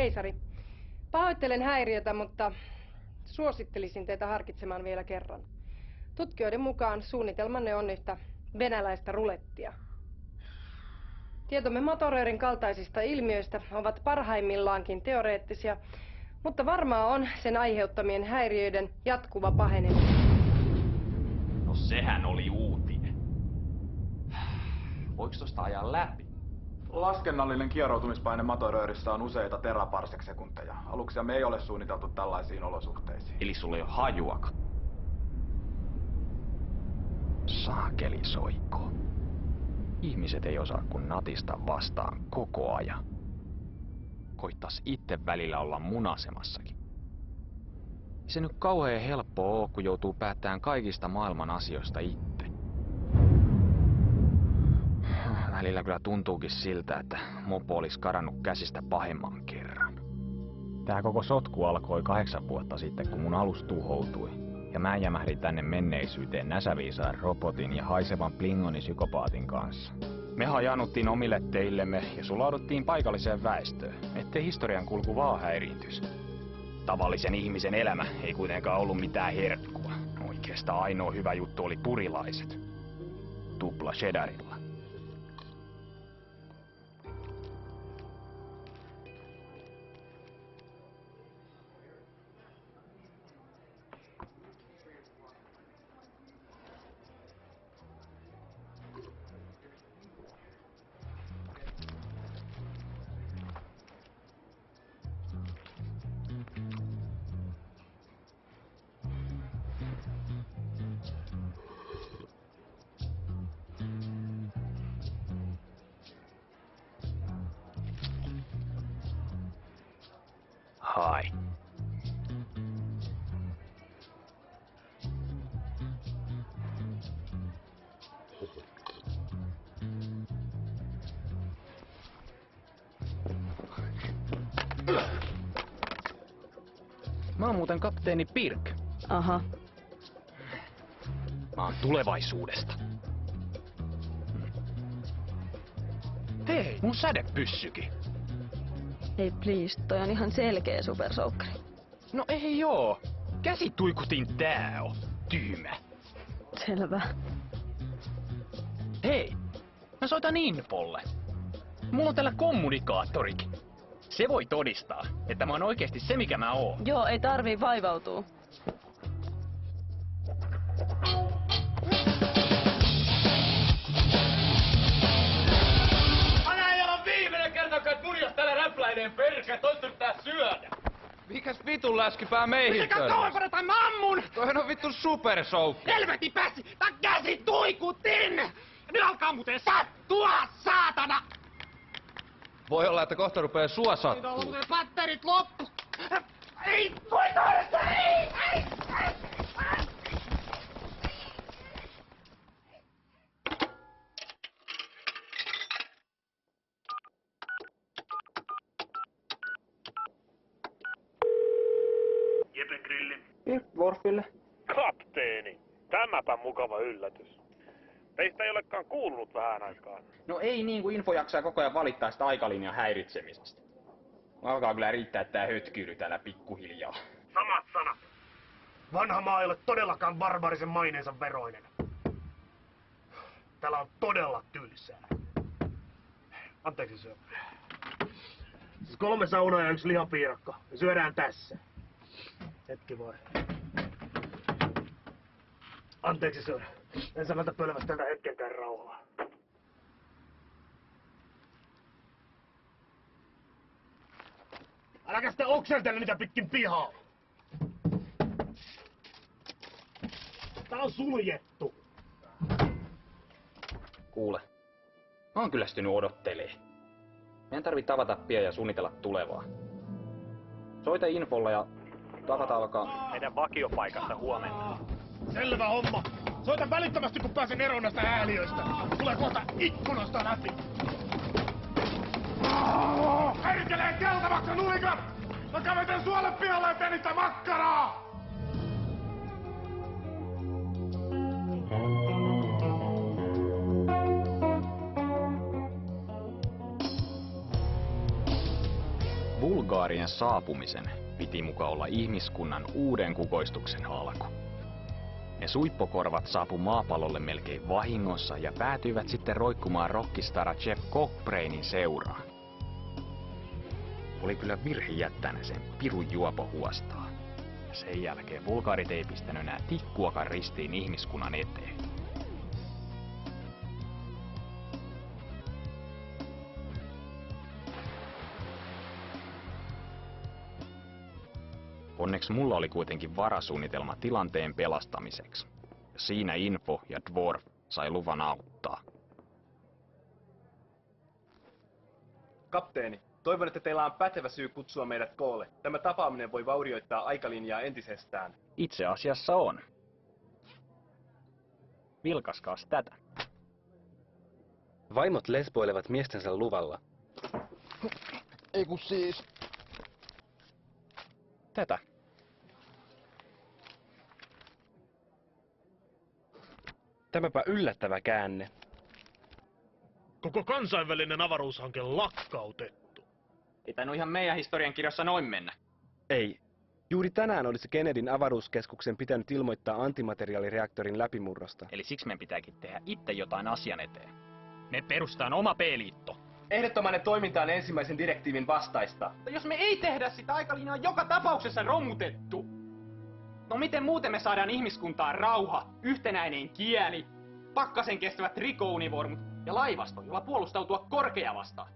Keisari. Pahoittelen häiriötä, mutta suosittelisin teitä harkitsemaan vielä kerran. Tutkijoiden mukaan suunnitelmanne on yhtä venäläistä rulettia. Tietomme motoröörin kaltaisista ilmiöistä ovat parhaimmillaankin teoreettisia, mutta varmaa on sen aiheuttamien häiriöiden jatkuva paheneminen. No sehän oli uutinen. Voiko tosta ajaa läpi? Laskennallinen kieroutumispaine motoröörissä on useita teraparsec-sekunteja. Aluksiamme ei ole suunniteltu tällaisiin olosuhteisiin. Eli sulla ei ole hajuakaan. Saakeli soiko. Ihmiset ei osaa kun natista vastaan koko ajan. Koittais itse välillä olla munasemassakin. Ei se nyt kauhean helppoa oo, kun joutuu päättämään kaikista maailman asioista itse. Välillä kyllä tuntuukin siltä, että mopo olisi karannut käsistä pahemman kerran. Tää koko sotku alkoi 8 vuotta sitten, kun mun alus tuhoutui. Ja mä jämähdin tänne menneisyyteen näsäviisaan robotin ja haisevan Klingoni-psykopaatin kanssa. Me hajanuttiin omille teillemme ja sulauduttiin paikalliseen väestöön, ettei historian kulku vaan häiriintys. Tavallisen ihmisen elämä ei kuitenkaan ollut mitään herkkua. Oikeastaan ainoa hyvä juttu oli purilaiset. Tupla cheddarilla. Hai. Mä oon muuten kapteeni Pirk. Aha. Mä oon tulevaisuudesta. Hei, mun sädepyssykin. Ei please, toi on ihan selkeä supersoukkari. No ei joo. Käsituikutin tää on. Tyhmä. Selvä. Hei, mä soitan infolle. Mulla on täällä kommunikaattorikin. Se voi todistaa, että mä oon oikeesti se mikä mä oon. Joo, ei tarvii vaivautua. Tänään ei ole viimeinen kerta, kun munjas täällä räpläineen perkä, toista pitää syödä. Mikäs vitun läskipää meihin Mikä kauempana tai mä ammun! Toihan on vittu supersoukki. Helvetin pääsi! Mä käsi tuikutin! Nyt alkaa muuten sattua, saatana! Voi olla, että kohta rupee sua Nyt on sattuu. muuten patterit loppu! Ei voi tohdesta! Ei! Jepen grilli. Worfille. Kapteeni, tämäpä mukava yllätys. Teistä ei olekaan kuulunut vähän aikaan. No ei niin kuin info jaksaa koko ajan valittaa sitä aikalinjan häiritsemisestä. Alkaa kyllä riittää tää hötkyily täällä pikkuhiljaa. Samat sanat. Vanha maa ei ole todellakaan barbarisen maineensa veroinen. Täällä on todella tylsää. Anteeksi syö. Siis 3 saunaa ja 1 lihapiirakka. Me syödään tässä. Hetki vai. Anteeksi syö. En sanota pölvästä tätä hetkenkään rauhaa. Äläkä sitä oksentele niitä pitkin pihaa. Tää on suljettu. Kuule, mä oon kyllästynyt odottelee. Meidän tarvii tavata pian ja suunnitella tulevaa. Soita infolla ja tavata alkaa meidän vakiopaikassa huomenna. Selvä homma. Soita välittömästi kun pääsen eroon näistä hääliöistä. Tulee kohta ikkunoista läpi. Perkeleen keltamaksa nulikat! Mä kävetän suolle pihalle ja teen niitä makkaraa! Bulgaarien saapumisen piti muka olla ihmiskunnan uuden kukoistuksen alku. Ne suippokorvat saapu maapallolle melkein vahingossa ja päätyivät sitten roikkumaan rockistara Jeff Cockbrainin seuraan. Oli kyllä virhe jättää ne sen pirun juopo huostaa. Ja sen jälkeen bulgaarit ei pistänyt enää tikkuakaan ristiin ihmiskunnan eteen. Onneksi mulla oli kuitenkin varasuunnitelma tilanteen pelastamiseksi. Ja siinä Info ja Dwarf sai luvan auttaa. Kapteeni, toivon, että teillä on pätevä syy kutsua meidät koolle. Tämä tapaaminen voi vaurioittaa aikalinjaa entisestään. Itse asiassa on. Vilkaskaas tätä. Vaimot lesboilevat miestensä luvalla. Ei kun siis... Tätä. Tämäpä yllättävä käänne. Koko kansainvälinen avaruushanke lakkautettu. Ei tainnut ihan meidän historiankirjassa noin mennä. Ei. Juuri tänään olisi Kennedyn avaruuskeskuksen pitänyt ilmoittaa antimateriaalireaktorin läpimurrosta. Eli siksi meidän pitääkin tehdä itse jotain asian eteen. Me perustaan oma P-liitto. Ehdottomainen toiminta on ensimmäisen direktiivin vastaista. Jos me ei tehdä sitä, aikalinja on joka tapauksessa romutettu. No miten muuten me saadaan ihmiskuntaan rauha, yhtenäinen kieli, pakkasen kestävät trikounivormut ja laivasto, jolla puolustautua korkea vastaan?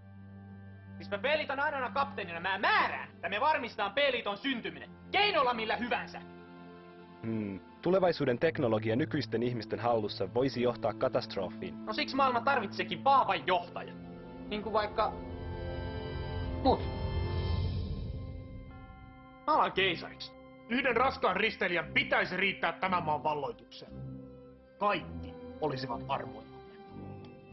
Siis mä P-liiton ainoana kapteenina mä määrään, että me varmistetaan P-liiton syntyminen, keinolla millä hyvänsä. Tulevaisuuden teknologia nykyisten ihmisten hallussa voisi johtaa katastrofiin. No siksi maailma tarvitseekin vahvan johtajan. Niin kuin vaikka... mut. Mä alan keisariksi. Yhden raskaan risteilijän pitäisi riittää tämän maan valloitukseen. Kaikki olisivat armoilla.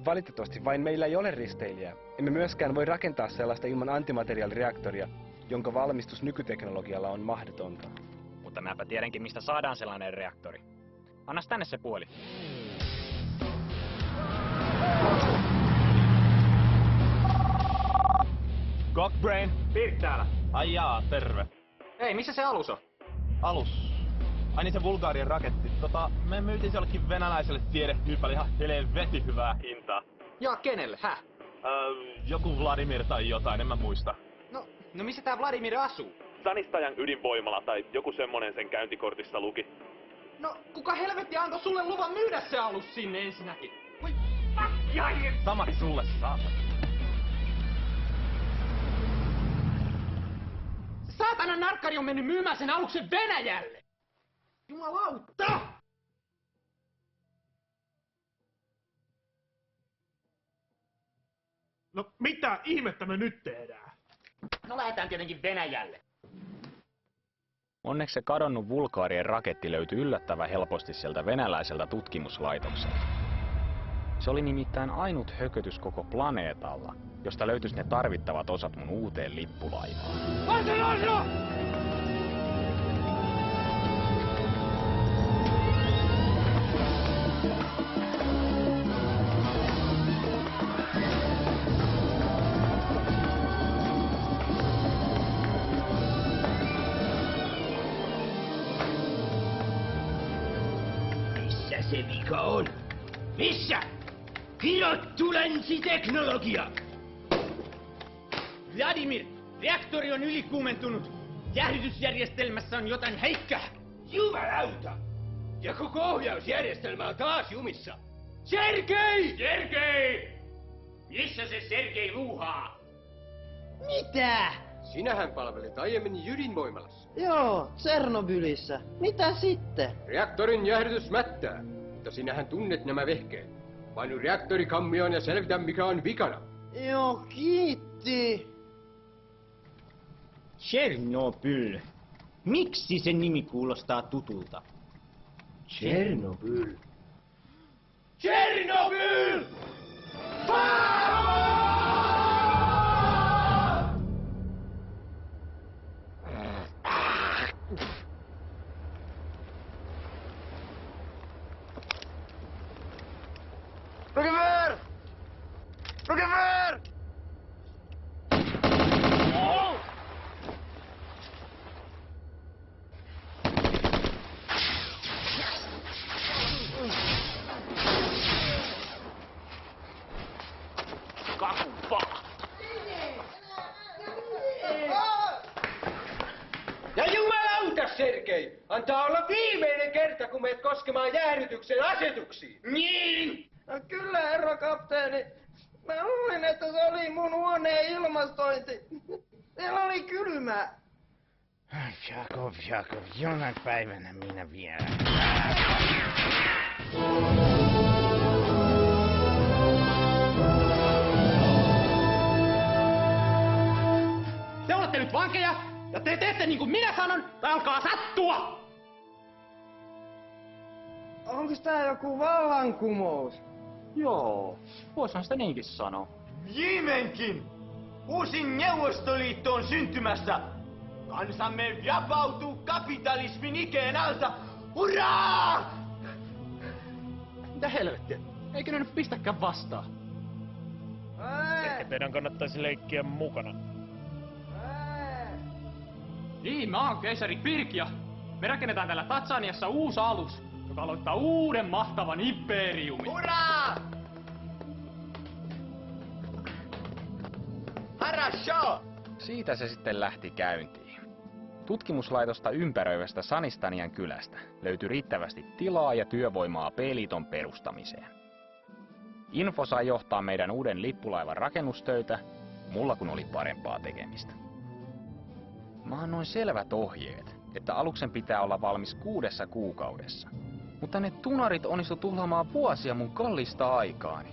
Valitettavasti vain meillä ei ole risteilijää. Emme myöskään voi rakentaa sellaista ilman antimateriaalireaktoria, jonka valmistus nykyteknologialla on mahdotonta. Mutta mäpä tiedänkin, mistä saadaan sellainen reaktori. Annas tänne se puoli. Cockbrain. Pirk täällä. Ai jaa, terve. Ei, missä se alus on? Alus. Ai niin se Bulgarian raketti. Me myytiin se jollekin venäläiselle tiedetyypälle ihan helvetin hyvää hintaa. Ja kenelle, Joku Vladimir tai jotain, en mä muista. No missä tää Vladimir asuu? Sanistajan ydinvoimala tai joku semmonen sen käyntikortissa luki. No, kuka helvetti antoi sulle luvan myydä se alus sinne ensinnäkin? Voi Samat sulle, saatana. saatanan narkkari on mennyt myymään sen aluksen Venäjälle! Jumalauta! No mitä ihmettä me nyt tehdään? No lähdetään tietenkin Venäjälle. Onneksi se kadonnut Bulgaarien raketti löytyi yllättävän helposti sieltä venäläiseltä tutkimuslaitokselta. Se oli nimittäin ainut hökötys koko planeetalla, josta löytyisi ne tarvittavat osat mun uuteen lippulaivaan. Missä se vika on? Missä? Kirottu länsiteknologia! Vladimir, reaktori on ylikuumentunut. Jäähdytysjärjestelmässä on jotain heikkää. Jumalauta! Ja koko ohjausjärjestelmä on taas jumissa. Sergei! Sergei! Missä se Sergei luuhaa? Mitä? Sinähän palvelit aiemmin ydinvoimalassa. Joo, Tsernobylissä. Mitä sitten? Reaktorin jäähdytys mättää, mutta sinähän tunnet nämä vehkeet. Painu reaktorikammioon ja selvitä mikä on vikana. Joo, kiitti. Chernobyl. Miksi sen nimi kuulostaa tutulta? Chernobyl. Chernobyl! Rogever! Rogever! alistumaan jäähdytyksen asetuksiin. Niin! No kyllä, herra kapteeni. Mä luulin, että se oli mun huoneen ilmastointi. Siellä oli kylmää. Jakov, jonain päivänä minä vielä. Te olette nyt vankeja, ja te teette niin kuin minä sanon, tai alkaa sattua! Onko tää joku vallankumous? Joo, voisihan sitä niinkin sanoa. Viimeinkin! Uusi Neuvostoliitto on syntymässä! Kansamme vapautuu kapitalismin ikeen alta! Hurraa! Mitä helvettiä? Eikö ne nyt pistäkään vastaan? Ehkä teidän kannattaisi leikkiä mukana. Niin, mä oon keisari Pirkia. Me rakennetaan täällä Tatsaniassa uusi alus, joka aloittaa uuden mahtavan imperiumin. Hurraa! Harasho! Siitä se sitten lähti käyntiin. Tutkimuslaitosta ympäröivästä Sanistanian kylästä löytyi riittävästi tilaa ja työvoimaa P-liiton perustamiseen. Info sai johtaa meidän uuden lippulaivan rakennustöitä, mulla kun oli parempaa tekemistä. Mä annoin selvät ohjeet, että aluksen pitää olla valmis 6 kuukaudessa. Mutta ne tunarit onnistu tuhlaamaan vuosia mun kallista aikaani.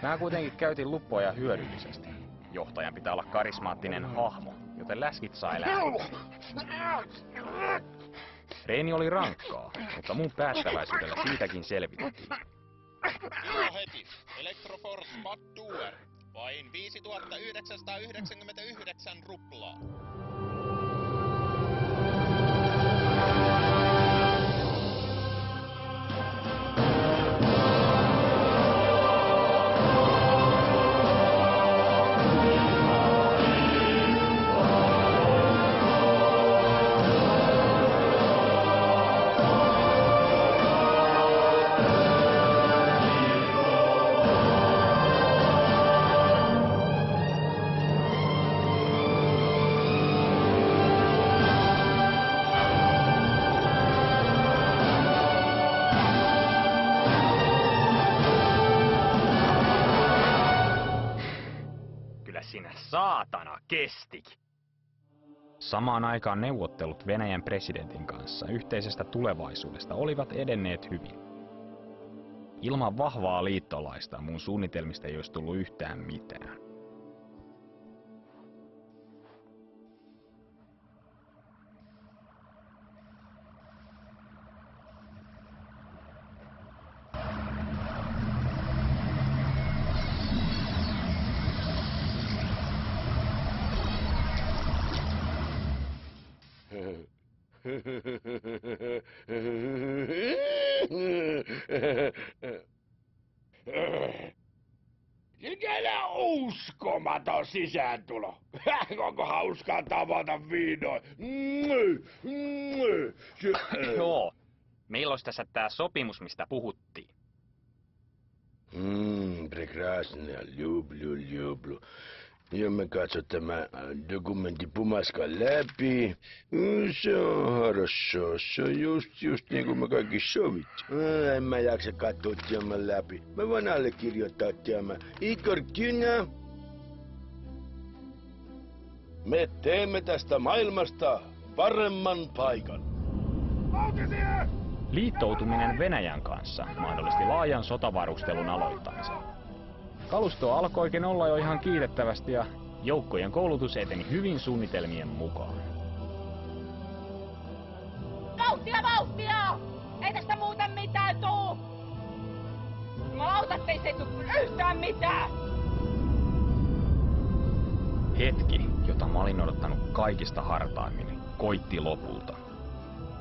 Mä kuitenkin käytin luppoja hyödyllisesti. Johtajan pitää olla karismaattinen hahmo, joten läskit sai lähteä. Reeni oli rankkaa, mutta mun päättäväisyydellä siitäkin selvittiin. Joo heti. Electroforce Badduer. Vain 5999 ruplaa. Saatana kestikin. Samaan aikaan neuvottelut Venäjän presidentin kanssa yhteisestä tulevaisuudesta olivat edenneet hyvin. Ilman vahvaa liittolaista mun suunnitelmista ei olisi tullut yhtään mitään. Mikä uskomaton sisääntulo. Onko hauskaa tavata vihdoin? Joo. Meillä olisi tässä tää sopimus, mistä puhuttiin. Прекрасно. Люблю. Ja me katson tämä dokumentti pumaskan läpi. Se on хорошо. Se on just niin kuin me kaikki sovittiin. En mä jaksa katsoa tämän läpi. Mä voin allekirjoittaa tämän. Igor Kynä. Me teemme tästä maailmasta paremman paikan. Liittoutuminen Venäjän kanssa mahdollisti laajan sotavarustelun aloittamisen. Kalusto alkoikin olla jo ihan kiitettävästi ja joukkojen koulutus eteni hyvin suunnitelmien mukaan. Vauhtia! Ei tästä muuten mitään tuu! Jumalauta, ei se tuu yhtään mitään! Hetki, jota mä olin odottanut kaikista hartaimmin, koitti lopulta.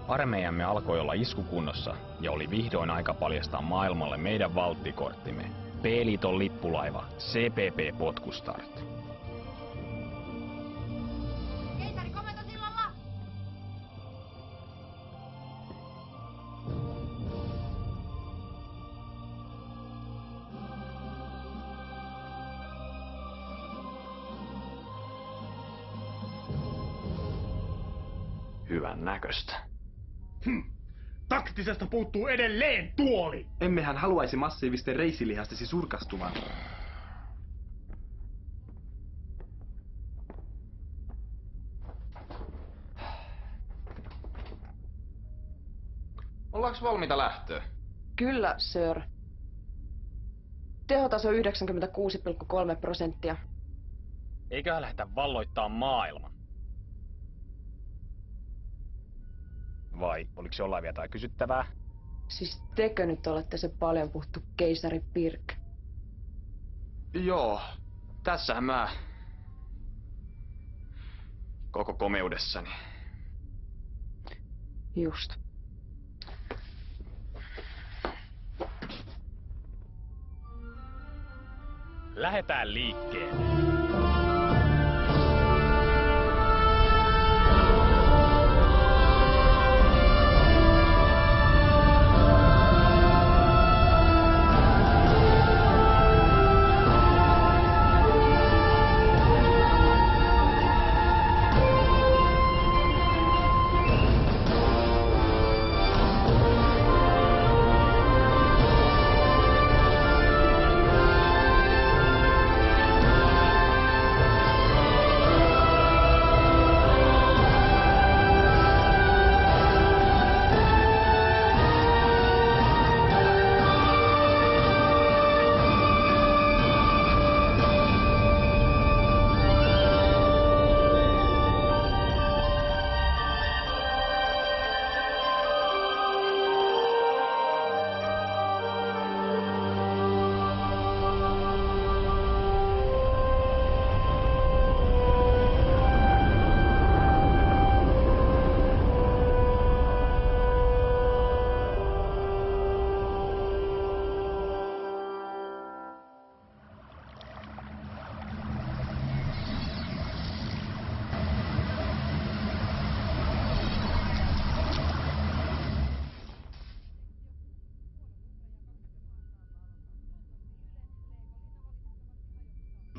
Armeijamme alkoi olla iskukunnossa ja oli vihdoin aika paljastaa maailmalle meidän valttikorttimme. P-liiton lippulaiva CPP Potkustart. Keisari komentosillalla! Hyvän näköistä. Taktisesta puuttuu edelleen tuoli! Emmehän haluaisi massiivisten reisilihastesi surkastumaan. Ollaanko valmiita lähtöä? Kyllä, sir. Tehotaso 96,3%. Eiköhän lähdetä valloittaa maailman. Vai oliko jollain vielä jotain kysyttävää? Siis tekö nyt olette se paljon puhuttu keisari Pirk? Joo, tässähän mä koko komeudessani. Just. Lähetään liikkeelle.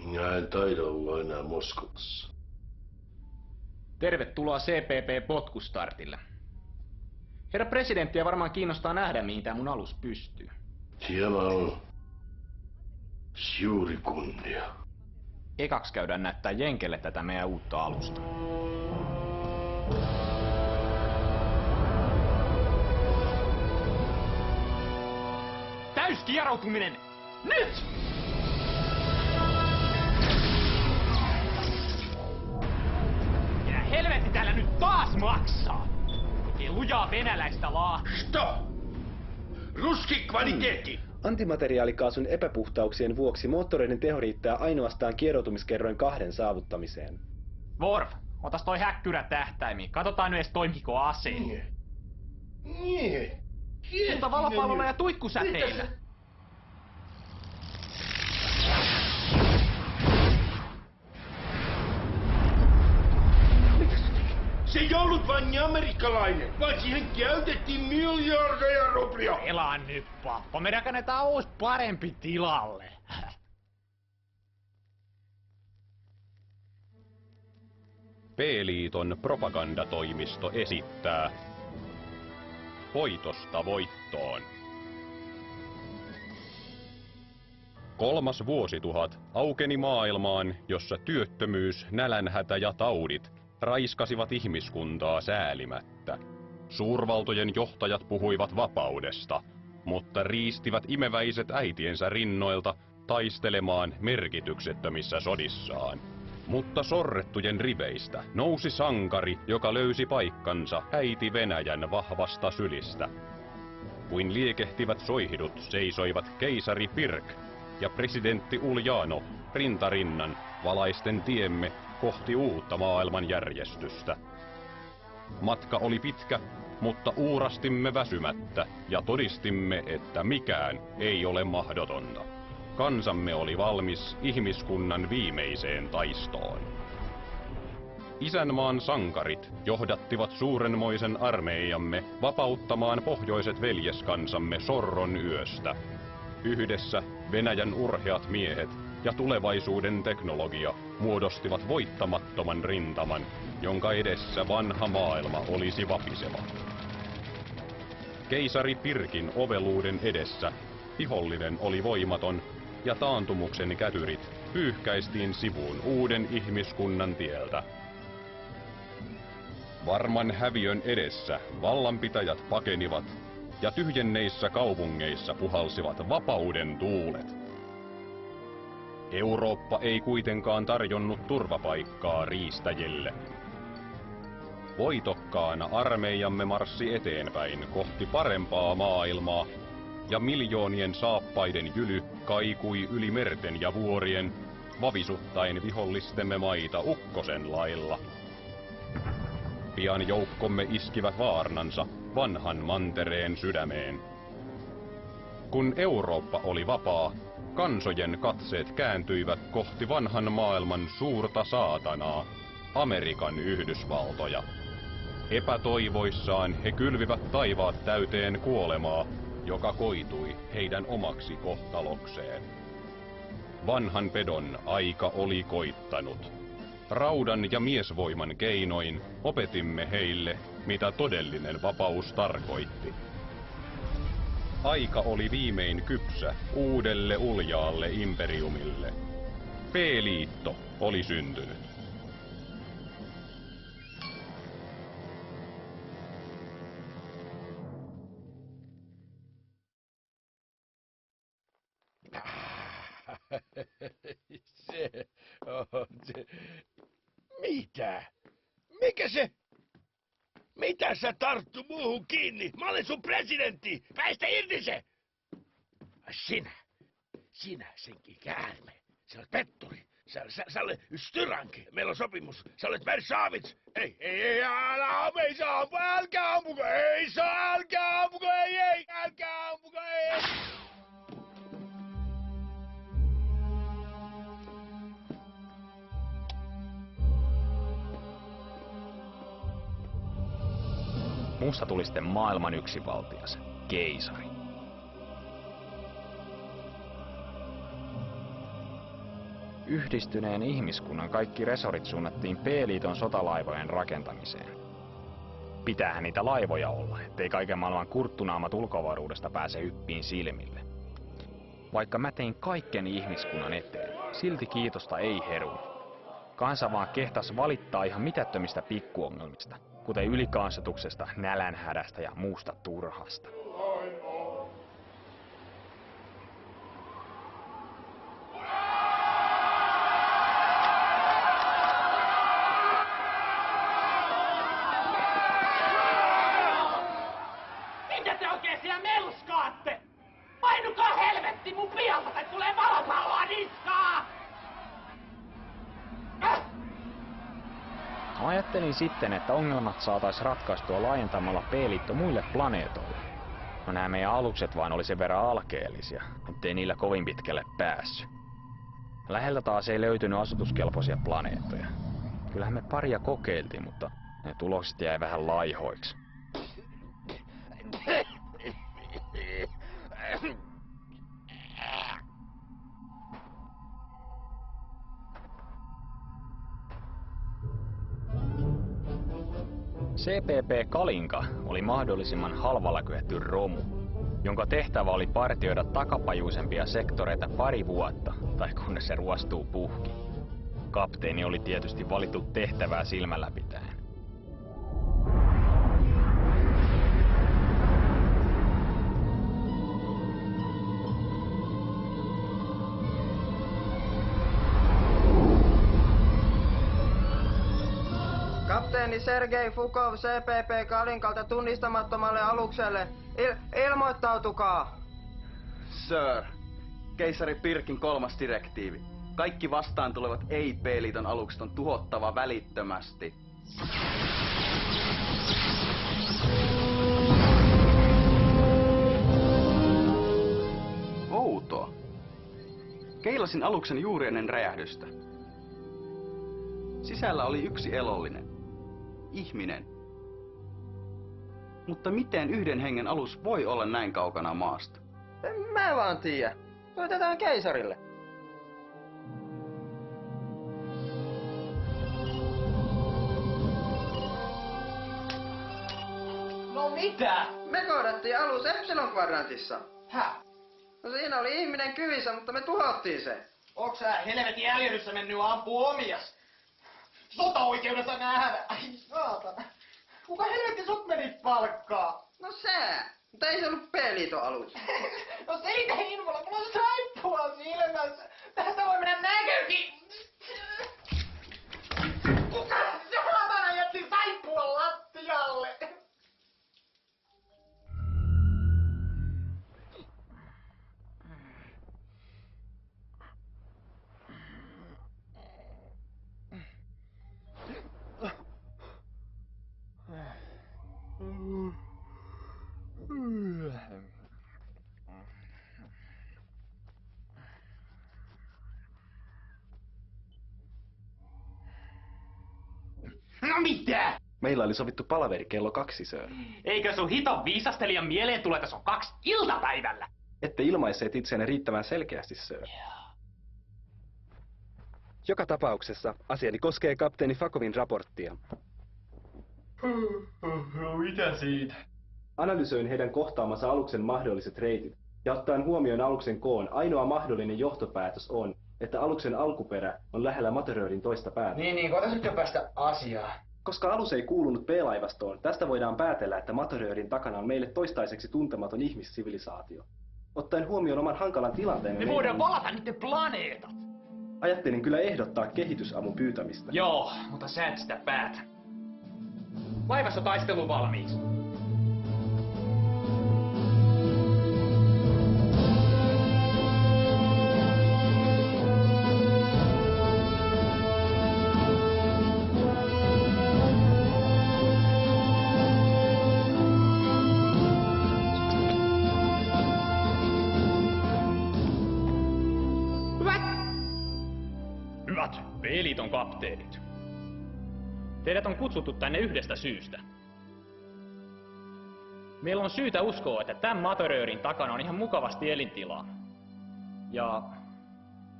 Minä en taida olla enää Moskovassa. Tervetuloa CPP-potkustartille. Herra presidenttiä varmaan kiinnostaa nähdä, mihin tää mun alus pystyy. Siellä on suuri kunnia. Ekaks käydään näyttää Jenkelle tätä meidän uutta alusta. Täyskieroutuminen! Nyt! Ja helvetti täällä nyt taas maksaa! Tekee lujaa venäläistä Stop! Ruski kvaliteetti! Antimateriaalikaasun epäpuhtauksien vuoksi moottoreiden teho riittää ainoastaan kieroutumiskerroin 2 saavuttamiseen. Worf, otas toi häkkyrä tähtäimiin. Katsotaan nyt edes toimiko ase. Nie. Mutta valopallolla ja tuikkusäteillä. Se ei ollut vain amerikkalainen, vaan siihen käytettiin miljardeja ruplia. Elaa nyt, pappa. Me rakennetaan uusi parempi tilalle. P-liiton propagandatoimisto esittää Voitosta voittoon. 3. vuosituhat aukeni maailmaan, jossa työttömyys, nälänhätä ja taudit raiskasivat ihmiskuntaa säälimättä. Suurvaltojen johtajat puhuivat vapaudesta, mutta riistivät imeväiset äitiensä rinnoilta taistelemaan merkityksettömissä sodissaan. Mutta sorrettujen riveistä nousi sankari, joka löysi paikkansa äiti Venäjän vahvasta sylistä. Kuin liekehtivät soihdut seisoivat keisari Pirk ja presidentti Uljanov rintarinnan valaisten tiemme kohti uutta maailmanjärjestystä. Matka oli pitkä, mutta uurastimme väsymättä ja todistimme, että mikään ei ole mahdotonta. Kansamme oli valmis ihmiskunnan viimeiseen taistoon. Isänmaan sankarit johdattivat suurenmoisen armeijamme vapauttamaan pohjoiset veljeskansamme sorron yöstä. Yhdessä Venäjän urheat miehet ja tulevaisuuden teknologia muodostivat voittamattoman rintaman, jonka edessä vanha maailma olisi vapiseva. Keisari Pirkin oveluuden edessä vihollinen oli voimaton ja taantumuksen kätyrit pyyhkäistiin sivuun uuden ihmiskunnan tieltä. Varman häviön edessä vallanpitäjät pakenivat ja tyhjenneissä kaupungeissa puhalsivat vapauden tuulet. Eurooppa ei kuitenkaan tarjonnut turvapaikkaa riistäjille. Voitokkaana armeijamme marssi eteenpäin kohti parempaa maailmaa, ja miljoonien saappaiden jyly kaikui yli merten ja vuorien, vavisuttaen vihollistemme maita ukkosen lailla. Pian joukkomme iskivät vaarnansa vanhan mantereen sydämeen. Kun Eurooppa oli vapaa, kansojen katseet kääntyivät kohti vanhan maailman suurta saatanaa, Amerikan Yhdysvaltoja. Epätoivoissaan he kylvivät taivaat täyteen kuolemaa, joka koitui heidän omaksi kohtalokseen. Vanhan pedon aika oli koittanut. Raudan ja miesvoiman keinoin opetimme heille, mitä todellinen vapaus tarkoitti. Aika oli viimein kypsä uudelle uljaalle imperiumille. P-liitto oli syntynyt. Se on se. Mitä? Mikä se? Mitä sä tarttu muuhun kiinni? Mä olen sun presidentti! Päästä irti se! Sinä senkin käärme. Sä olet petturi. Sä olet styranki. Meillä on sopimus. Sä olet Versavits. Ei, älkää ampuko, älkää ampuko, ei! Musta tuli sitten maailman yksinvaltias, keisari. Yhdistyneen ihmiskunnan kaikki resorit suunnattiin P-liiton sotalaivojen rakentamiseen. Pitäähän niitä laivoja olla, ettei kaiken maailman kurttunaamat ulkoavaruudesta pääse hyppiin silmille. Vaikka mä tein kaiken ihmiskunnan eteen, silti kiitosta ei herunut. Kansa vaan kehtas valittaa ihan mitättömistä pikkuongelmista, kuten ylikansotuksesta, nälänhädästä ja muusta turhasta. Mitä te oikein siellä melskaatte? Painukaa helvetti mun pialta tai tulee valopalloa niskaa! Ajattelin sitten, että ongelmat saataisiin ratkaistua laajentamalla P-liitto muille planeetoille. No nämä meidän alukset vaan oli sen verran alkeellisia, ettei niillä kovin pitkälle päässyt. Läheltä taas ei löytynyt asutuskelpoisia planeettoja. Kyllähän me paria kokeiltiin, mutta ne tulokset jäi vähän laihoiksi. CPP Kalinka oli mahdollisimman halvalla kyetty romu, jonka tehtävä oli partioida takapajuisempia sektoreita pari vuotta, tai kunnes se ruostuu puhki. Kapteeni oli tietysti valittu tehtävää silmällä pitäen. Kapteeni Sergei Fukov CPP Kalinkalta tunnistamattomalle alukselle. Ilmoittautukaa! Sir, keisari Pirkin 3. direktiivi. Kaikki vastaan tulevat ei-P-liiton alukset on tuhottava välittömästi. Outoa. Keilasin aluksen juuri ennen räjähdystä. Sisällä oli yksi elollinen. Ihminen. Mutta miten yhden hengen alus voi olla näin kaukana maasta? En mä vaan tiedä. Soitetaan keisarille. No mitä? Me kohdattiin alus Epsilon-kvadrantissa. Häh? No siinä oli ihminen kyvissä, mutta me tuhottiin se. Onks sä helvetin äljyryssä mennyt ampuu omias? Sotaoikeudessa nähdä. Ai saatana. Kuka helvetti sut meni palkkaa? No sä. Mutta ei se ollut P-liiton alus. No selitä Hinvola, mulla on saippua silmässä. Tästä voi mennä näkökin. Kuka saatana jätti saippua lattialle? No mitä? Meillä oli sovittu palaveri kello 2, sir. Eikö sun hiton viisastelijan mieleen tule, että se on 2 iltapäivällä? Ette ilmaisseet itseänne riittävän selkeästi, sir. Joka tapauksessa asiani koskee kapteeni Fakovin raporttia. No mitä siitä? Analysoin heidän kohtaamansa aluksen mahdolliset reitit, ja ottaen huomioon aluksen koon, ainoa mahdollinen johtopäätös on, että aluksen alkuperä on lähellä Materöörin toista päätä. Niin, koeta nyt jo päästä asiaan. Koska alus ei kuulunut B-laivastoon, tästä voidaan päätellä, että Materöörin takana on meille toistaiseksi tuntematon ihmissivilisaatio. Ottaen huomioon oman hankalan tilanteen... Me voidaan valata niiden planeetat! Ajattelin kyllä ehdottaa kehitysavun pyytämistä. Joo, mutta sä et sitä päätä. Laivassa taistelu valmiiksi. Hyvät B-liiton kapteenit. Teidät on kutsuttu tänne yhdestä syystä. Meillä on syytä uskoa, että tämän Materöörin takana on ihan mukavasti elintilaa. Ja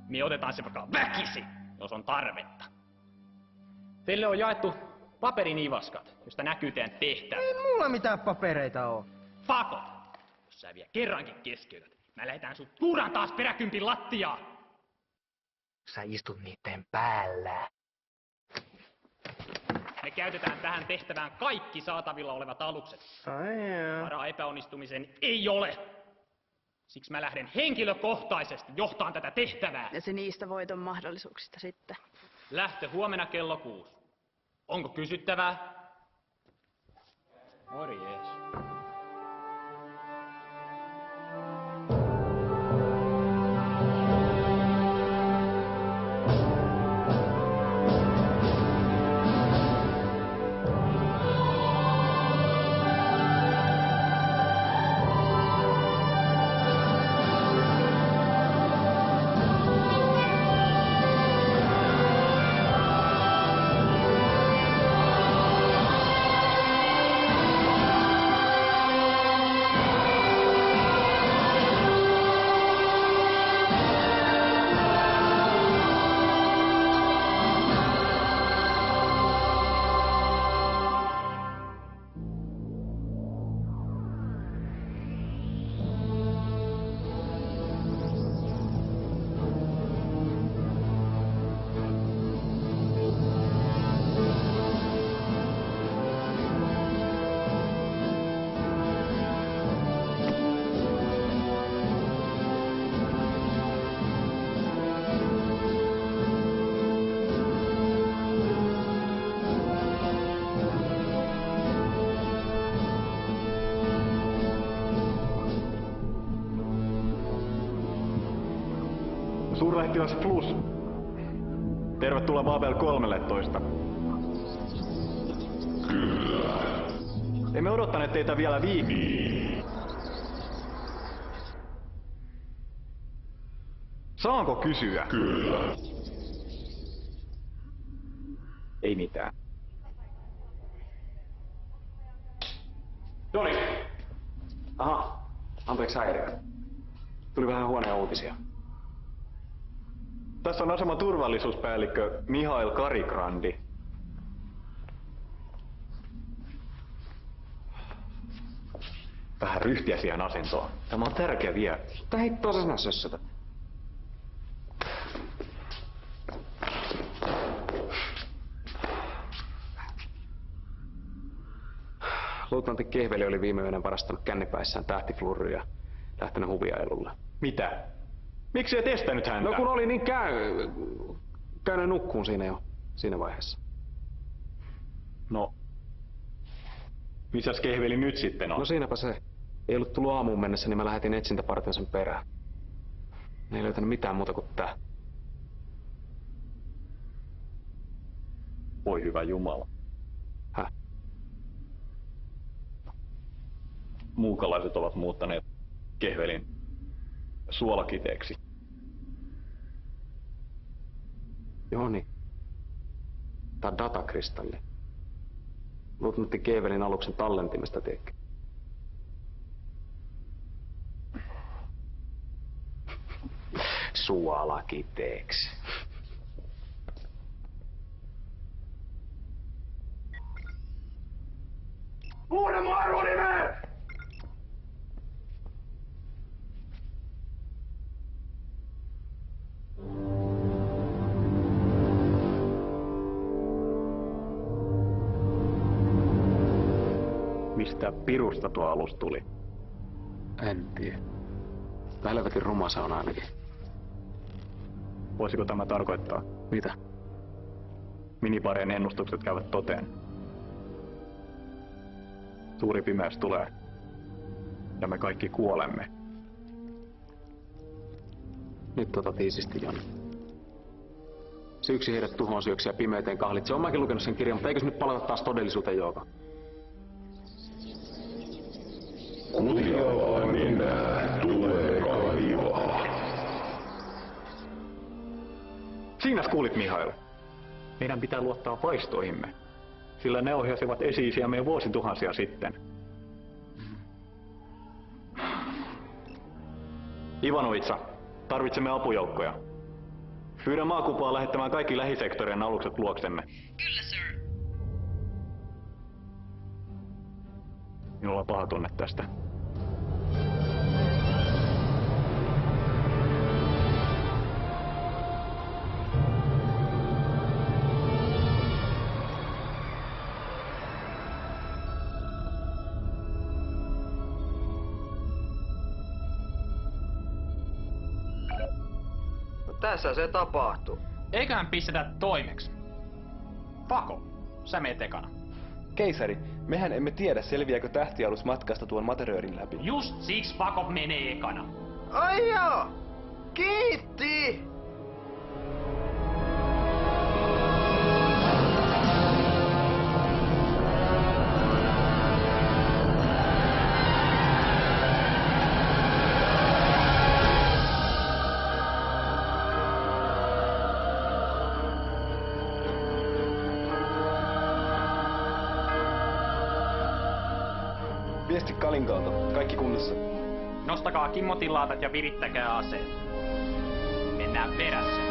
me otetaan se vaikka väkisi, jos on tarvetta. Teille on jaettu paperinivaskat, josta näkyy teidän tehtävä. Ei mulla mitään papereita oo. Fakot! Jos sä vielä kerrankin keskeytät, mä lähetään sut tuuran taas peräkympin lattiaan. Sä istut niitten päällä. Me käytetään tähän tehtävään kaikki saatavilla olevat alukset. Varaa epäonnistumisen ei ole. Siksi mä lähden henkilökohtaisesti johtaan tätä tehtävää. Ja se niistä voiton mahdollisuuksista sitten. Lähtö huomenna kello 6. Onko kysyttävää? Morjes. Suurlähettiläs Plus. Tervetuloa Babel 13. Kyllä. Emme odottaneet teitä vielä Niin. Saanko kysyä? Kyllä. Ei mitään. Noniin. Aha, anteeksi häiriö. Tuli vähän huonoja uutisia. Tässä on aseman turvallisuuspäällikkö Mihail Karikrandi. Vähän ryhtiä siihen asentoon. Tämä on tärkeä viesti. Tää hittoa sä sinä sössötä. Luutnantti Kehveli oli viime yönä varastanut kännipäissään tähtifluoria ja lähtenyt huviailulle. Mitä? Miksi et estänyt häntä? No kun oli niin käynyt nukkuun siinä vaiheessa. No, missäs Kehveli nyt sitten on? No siinäpä se. Ei ollut tullut aamuun mennessä, niin mä lähetin etsintäpartion sen perään. Ne ei löytänyt mitään muuta kuin tää. Voi hyvä Jumala. Häh? Muukalaiset ovat muuttaneet Kehvelin suolakiteeksi. Joo niin. Tää on datakristalli. Luutnantti Kehvelin aluksen tallentimesta, tiedätkö? Suolakiteeksi. Uuden arvonimeen! Mistä pirusta tuo alus tuli? En tiedä. Helvetin ruma se on ainakin. Voisiko tämä tarkoittaa? Mitä? Minibarien ennustukset käyvät toteen. Suuri pimeys tulee. Ja me kaikki kuolemme. Nyt tiisisti, Joni. Se yksi heidät tuhoon syöksi ja pimeyteen kahlitse. Olen mäkin lukenut sen kirjan, mutta eikö nyt palata taas todellisuuteen, Jouko? Kujaa minä tulee kaivaa. Siinäs kuulit, Mihail. Meidän pitää luottaa vaistoihimme, sillä ne ohjasivat esi-isiämme vuosituhansia sitten. Ivanovitsa, tarvitsemme apujoukkoja. Pyydän maakupaa lähettämään kaikki lähisektorien alukset luoksemme. Kyllä, sir. Minulla on paha tunne tästä. Tässä se tapahtuu. Eiköhän pistetä toimeksi. Pako, sä meet ekana. Keisari, mehän emme tiedä, selviääkö tähtialus matkasta tuon materiaalin läpi. Just siksi Pako menee ekana. Ai joo! Kiitti! Viesti Kalinkaalta. Kaikki kunnossa. Nostakaa kimmotilaatat ja virittäkää aseet. Mennään perässä.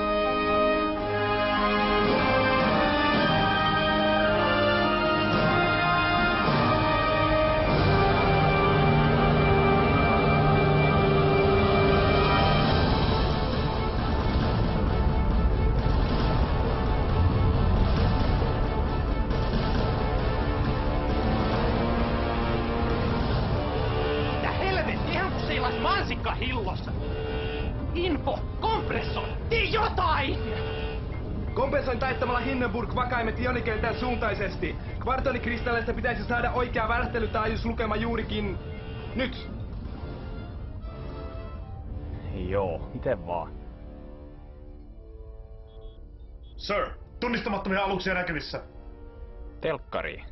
Mansikka hillossa! Info! Kompressoi! Tee jotain! Kompensoin taittamalla Hindenburg vakaimet ionikentän suuntaisesti. Kvartonikristalleista pitäisi saada oikea värähtelytaajuuslukema juurikin nyt. Joo, miten vaan. Sir, tunnistamattomia aluksia näkyvissä. Telkkariin.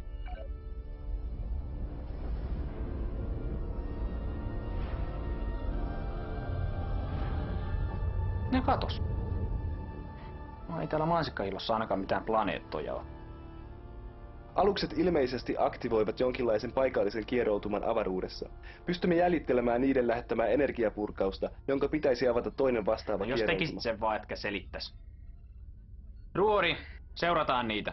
Ne katos. No ei täällä mansikkahillossa ainakaan mitään planeettoja ole. Alukset ilmeisesti aktivoivat jonkinlaisen paikallisen kieroutuman avaruudessa. Pystymme jäljittelemään niiden lähettämää energiapurkausta, jonka pitäisi avata toinen vastaava jos kieroutuma. tekisit sen vaan, etkä selittäis. Ruori, seurataan niitä.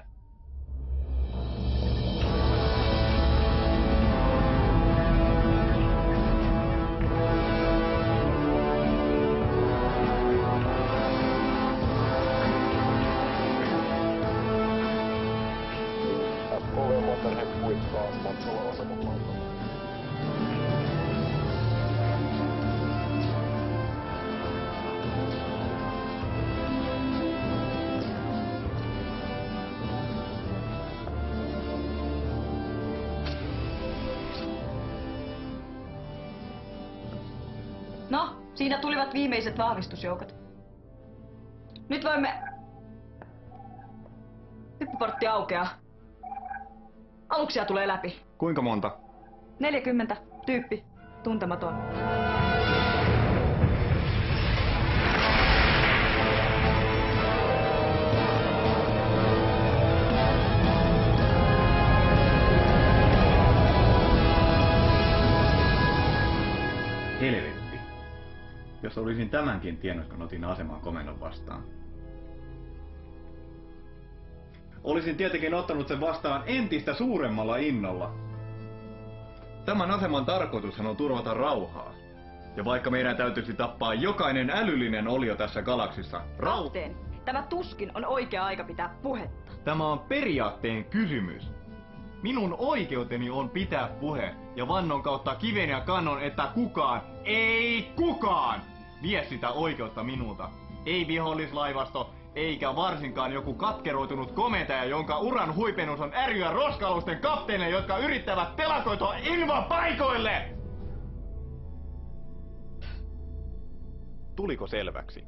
No, siinä tulivat viimeiset vahvistusjoukot. Nyt voimme... Hyppyportti aukeaa. Aluksia tulee läpi. Kuinka monta? 40. Tyyppi. Tuntematon. Helvetti. Jos olisin tämänkin tiennyt, kun otin aseman komennon vastaan. Olisin tietenkin ottanut sen vastaan entistä suuremmalla innolla. Tämän aseman tarkoitushan on turvata rauhaa. Ja vaikka meidän täytyisi tappaa jokainen älyllinen olio tässä galaksissa, Kapteeni, tämä tuskin on oikea aika pitää puhetta. Tämä on periaatteen kysymys. Minun oikeuteni on pitää puhe ja vannon kautta kiven ja kannon, että kukaan, ei kukaan, vie sitä oikeutta minulta. Ei vihollislaivasto, eikä varsinkaan joku katkeroitunut komentaja, jonka uran huipennus on ärjyä roskalusten kapteeneja, jotka yrittävät telakoitua invapaikoille! Tuliko selväksi?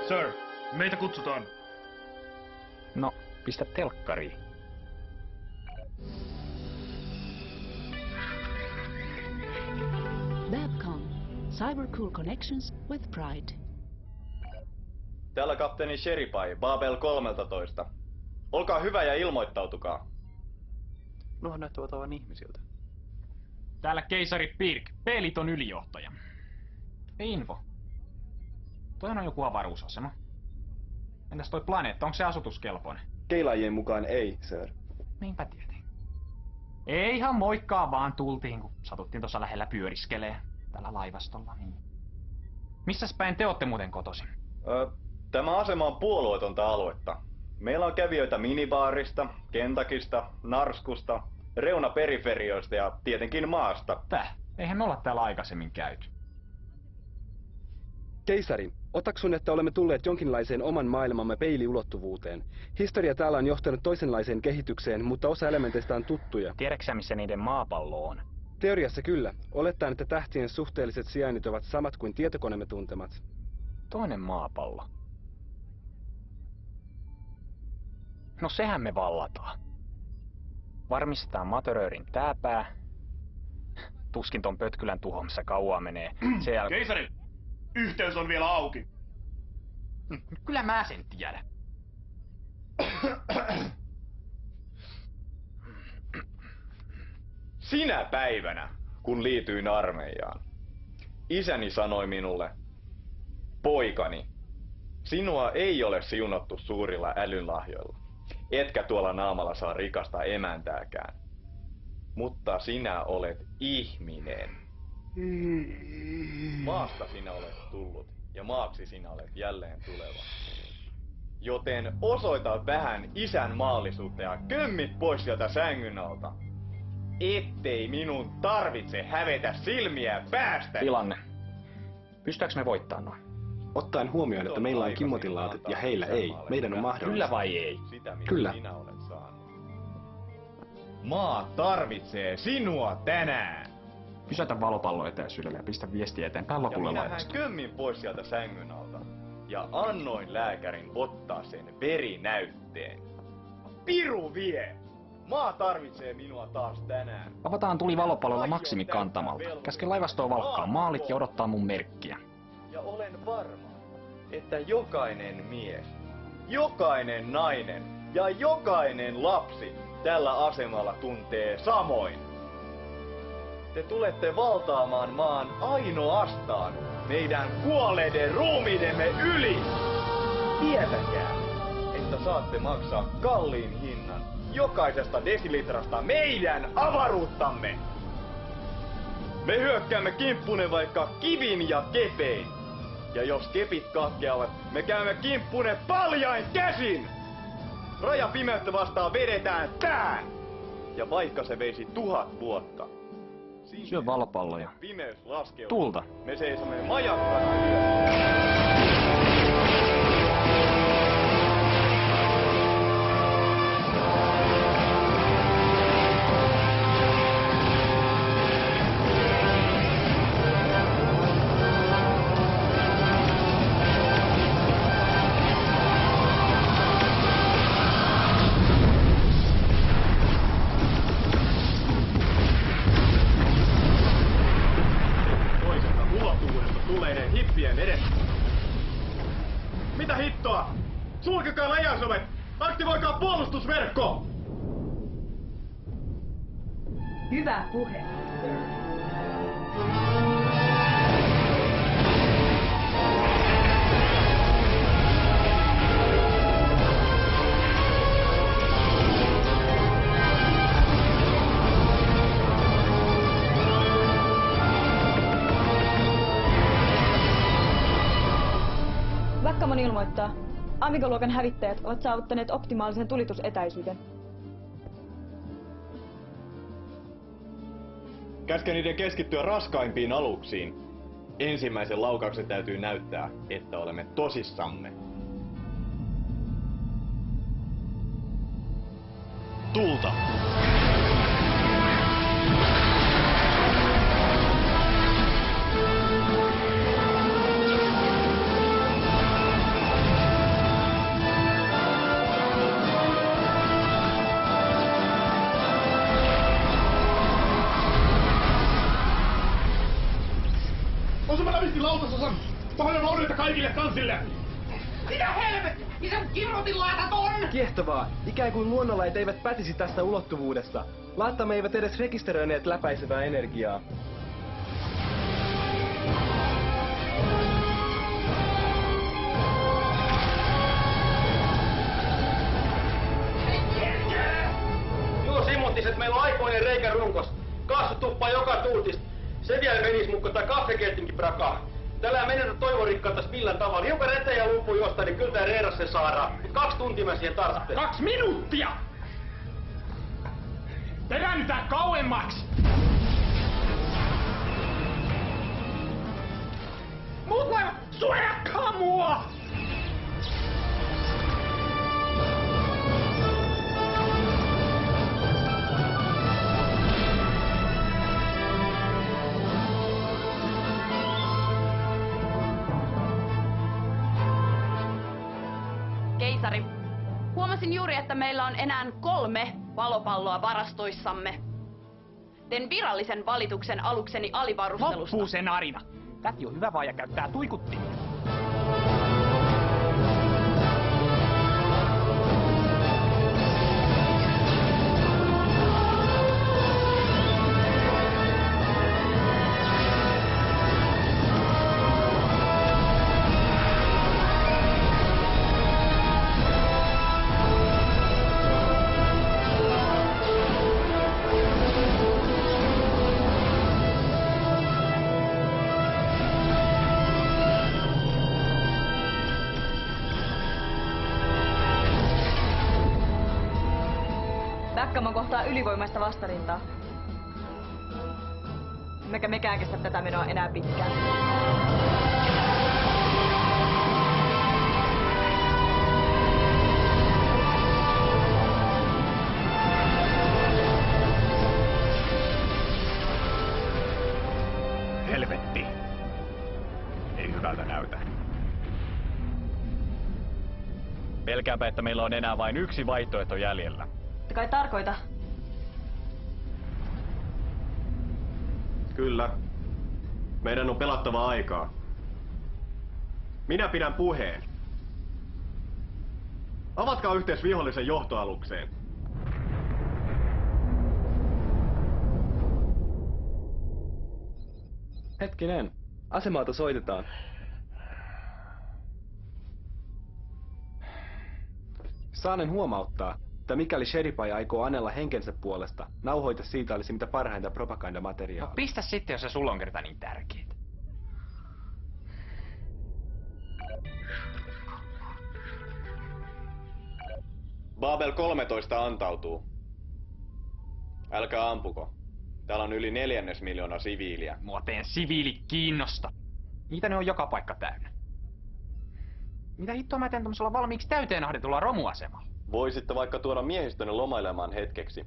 Sir, meitä kutsutaan. No, pistä telkkariin. Babcom. Cybercool connections with pride. Täällä kapteeni Sheripai, Babel 13. Olkaa hyvä ja ilmoittautukaa. Nuohan näyttävät aivan ihmisiltä. Täällä keisari Pirk, P-liiton ylijohtaja. Info. Toi on joku avaruusasema. Entäs toi planeetta, onko se asutuskelpoinen? Keilajien mukaan ei, sir. Niinpä tietenkin. Ei ihan moikkaa vaan tultiin, kun satuttiin tuossa lähellä pyöriskelee. Tällä laivastolla, niin. Missäs päin te ootte muuten kotoisin? Tämä asema on puolueetonta aluetta. Meillä on kävijöitä minibaarista, Kentakista, Narskusta, reunaperiferioista ja tietenkin maasta. Täh, eihän me olla täällä aikaisemmin käyty. Keisari, otaksun, että olemme tulleet jonkinlaiseen oman maailmamme peiliulottuvuuteen. Historia täällä on johtanut toisenlaiseen kehitykseen, mutta osa elementeistä on tuttuja. Tiedätkö missä niiden maapallo on? Teoriassa kyllä. Olettaen, että tähtien suhteelliset sijainnit ovat samat kuin tietokoneemme tuntemat. Toinen maapallo. No sehän me vallataan. Varmistetaan Matöröörin tääpää. Tuskin ton pötkylän tuhoamassa kauaa menee. Keisari! Yhteys on vielä auki. Kyllä mä sen tiedän. Sinä päivänä, kun liityin armeijaan, isäni sanoi minulle, poikani, sinua ei ole siunattu suurilla älynlahjoilla, etkä tuolla naamalla saa rikasta emäntääkään. Mutta sinä olet ihminen. Maasta sinä olet tullut ja maaksi sinä olet jälleen tuleva. Joten osoita vähän isän maallisuutta ja kömmit pois sieltä sängyn alta. Ettei minun tarvitse hävetä silmiä päästä. Tilanne. Pystytäänkö me voittaa noin? Ottaen huomioon, että meillä on kimmotilaatit ja heillä ei, meidän on mahdollista. Kyllä vai ei? Kyllä. Maa tarvitsee sinua tänään. Pysäytä valopallo etäisyydellä ja pistä viestiä eteenpäin lopulle laivastoon. Ja minähän kömmin pois sieltä sängyn alta. Ja annoin lääkärin ottaa sen verinäytteen. Piru vie! Maa tarvitsee minua taas tänään. Avataan tuli valopallolla Maksimi kantamalta. Käske laivastoa valkkaa maalit ja odottaa mun merkkiä. Ja olen varma, että jokainen mies, jokainen nainen ja jokainen lapsi tällä asemalla tuntee samoin. Te tulette valtaamaan maan ainoastaan meidän kuolleiden ruumiidemme yli. Tietäkää, että saatte maksaa kalliin hinnan jokaisesta desilitrasta meidän avaruuttamme. Me hyökkäämme kimppune vaikka kivin ja kepein. Ja jos kepit katkeavat, me käymme kimppune paljain käsin. Rajapimeyttä vastaan vedetään pään. Ja vaikka se veisi 1000 vuotta, Syö valopalloja. pimeys laskeutuu. Tulta. Me seisomme majakkana yössä. Toisesta ulottuvuudesta tulleiden hippien edessä. Mitä hittoa? Sulkekaa läjäsovet! Aktivoikaa puolustusverkko! Hyvä puhe. Vakkamon ilmoittaa. Amiga-luokan hävittäjät ovat saavuttaneet optimaalisen tulitusetäisyyden. Käske niiden keskittyä raskaimpiin aluksiin. Ensimmäisen laukauksen täytyy näyttää, että olemme tosissamme. Tulta! Osumme lävisti lautasosan! Paljon vaurioita kaikille kansille! Mitä helvettiä? Mitä kirrotin laatat on? Kiehtovaa. Ikään kuin luonnonlait eivät pätisi tässä ulottuvuudessa. Laattamme eivät edes rekisteröineet läpäisevää energiaa. Joo, Simontiset, meillä on aikoinen reikä runkos. Kaasu tuppaa joka tuutista. Se vielä menis mukko tai kaffekettinkin prakaa. Tällä menetä toivorikkaattas millään tavalla. Hiukan reteen ja lumpuu jostain, niin kyllä tää reiras se saadaan. 2 tuntia mä siihen tarvitsen. 2 minuuttia! Peräännytään kauemmaksi! Muut voivat, suojatkaa mua! Keisari, huomasin juuri, että meillä on enää 3 valopalloa varastoissamme. Teen virallisen valituksen alukseni alivarustelusta. Loppuu sen arina. Täti on hyvä vaaja käyttää tuikuttimia. Backgammon kohtaa ylivoimaista vastarintaa. Emmekä mekään kestä tätä menoa enää pitkään. Helvetti. Ei hyvältä näytä. Pelkäänpä, että meillä on enää vain yksi vaihtoehto jäljellä. Te kai tarkoita? Kyllä. Meidän on pelattava aikaa. Minä pidän puheen. Avatkaa yhteys vihollisen johtoalukseen. Hetkinen. Asemalta soitetaan. Saanen huomauttaa, että mikäli Sheripai aikoo anella henkensä puolesta, nauhoita siitä olisi mitä parhainta propagandamateriaalia. No pistä sitten, jos se sulla on kerta niin tärkeet. Babel 13 antautuu. Älkää ampuko. Täällä on yli 400 000 siviiliä. Mua teen siviili kiinnosta. Niitä ne on joka paikka täynnä. Mitä hittoa mä teen tommosella valmiiksi täyteen ahdetulla romuasemalla? Voisitte vaikka tuoda miehistönne lomailemaan hetkeksi.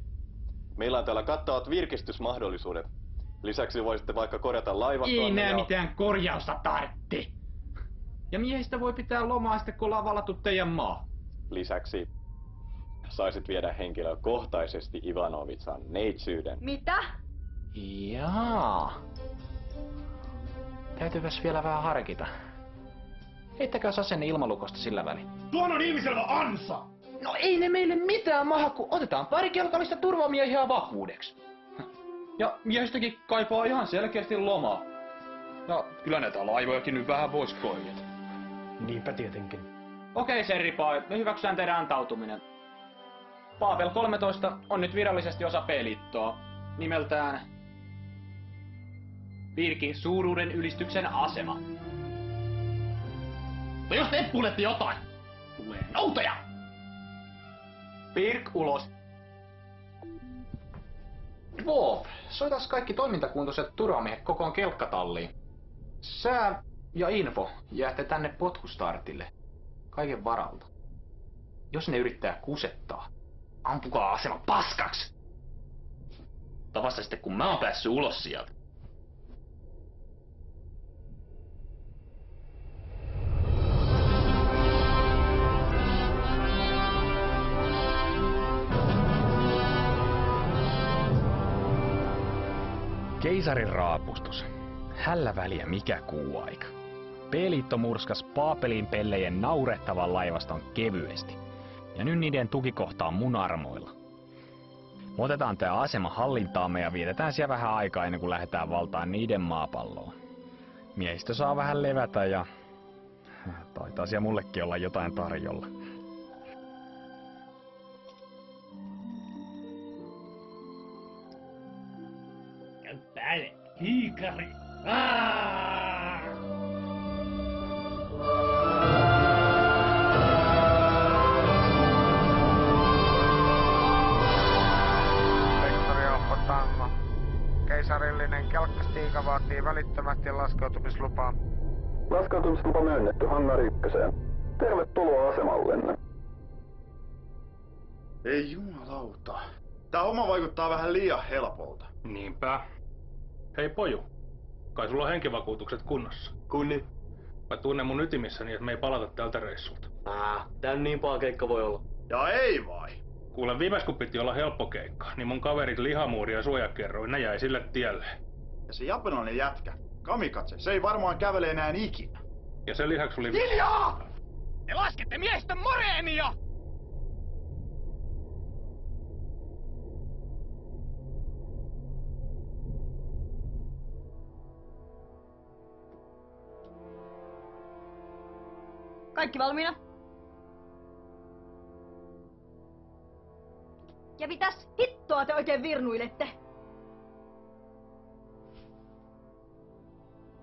Meillä on täällä kattavat virkistysmahdollisuudet. Lisäksi voisitte vaikka korjata laivastonne. Ei nää mitään korjausta tartti. Ja miehistä voi pitää lomaa sitten, kun ollaan vallattu teidän maa. Lisäksi saisit viedä henkilökohtaisesti Ivanovitsan neitsyyden. Mitä? Jaa. Täytyypäs vielä vähän harkita. Heittäkääs asenne ilmalukosta sillä välin. Tuon on ihmisellä ansa! No ei ne meille mitään maha, kun otetaan pari kelkallista turvamiehiä vakuudeksi. Ja miehistäkin kaipaa ihan selkeästi lomaa. Ja kyllä näitä laivojakin nyt vähän vois korjata. Niinpä tietenkin. Okei, Serripai, me hyväksytään teidän antautuminen. Pavel 13 on nyt virallisesti osa P-liittoa. Nimeltään Pirkin suuruuden ylistyksen asema. No jos te kuulette jotain, tulee noutoja! Pirk ulos. Wolf, soitas kaikki toimintakuntoiset turvamiehet kokoon kelkkatalliin. Sä ja Info jäätte tänne potkustartille. Kaiken varalta. Jos ne yrittää kusettaa, ampukaa asema paskaksi! Tai vasta sitten kun mä oon päässyt ulos sieltä. Keisarin raapustus. Hällä väliä mikä kuuaika. P-liitto murskas Paapelin pellejen naurettavan laivaston kevyesti. Ja nyt niiden tukikohta on mun armoilla. Me otetaan tää asema hallintaamme ja vietetään siellä vähän aikaa ennen kuin lähdetään valtaan niiden maapalloon. Miehistö saa vähän levätä ja taitaa siellä mullekin olla jotain tarjolla. Päälle, kiikari! Tango. Keisarillinen kelkkastiika vaatii välittömästi laskeutumislupaa. Laskeutumislupa myönnetty Hangari 1. Tervetuloa asemallenne. Ei jumalauta. Tää homma vaikuttaa vähän liian helpolta. Niinpä. Hei poju, kai sulla on henkivakuutukset kunnossa. Kunni. Mä tunnen mun ytimissäni, että me ei palata tältä reissulta. Tän niin paha keikka voi olla. Ja ei vai? Kuule, viimeis kun piti olla helppo keikka, niin mun kaverit Lihamuuri ja Suojakerroin, ne jäi sille tielle. Ja se japanilainen jätkä, Kamikatse, se ei varmaan kävele enää ikinä. Ja sen lisäksi oli... Hiljaa! Te laskette miehistön moreenia! Kaikki valmiina? Ja mitäs hittoa te oikein virnuilette?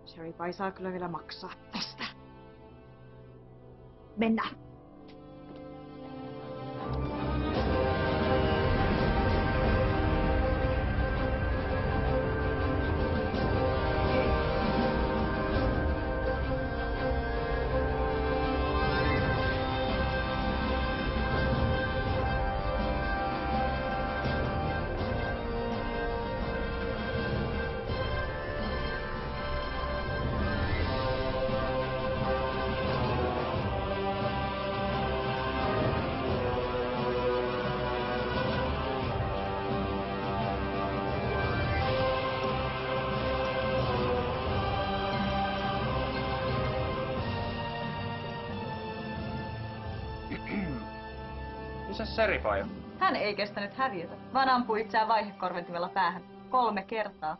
Sherry saa kyllä vielä maksaa tästä. Mennään. Missäs Serifai? Hän ei kestänyt häviötä, vaan ampui itseään vaihekorventimella päähän 3 kertaa.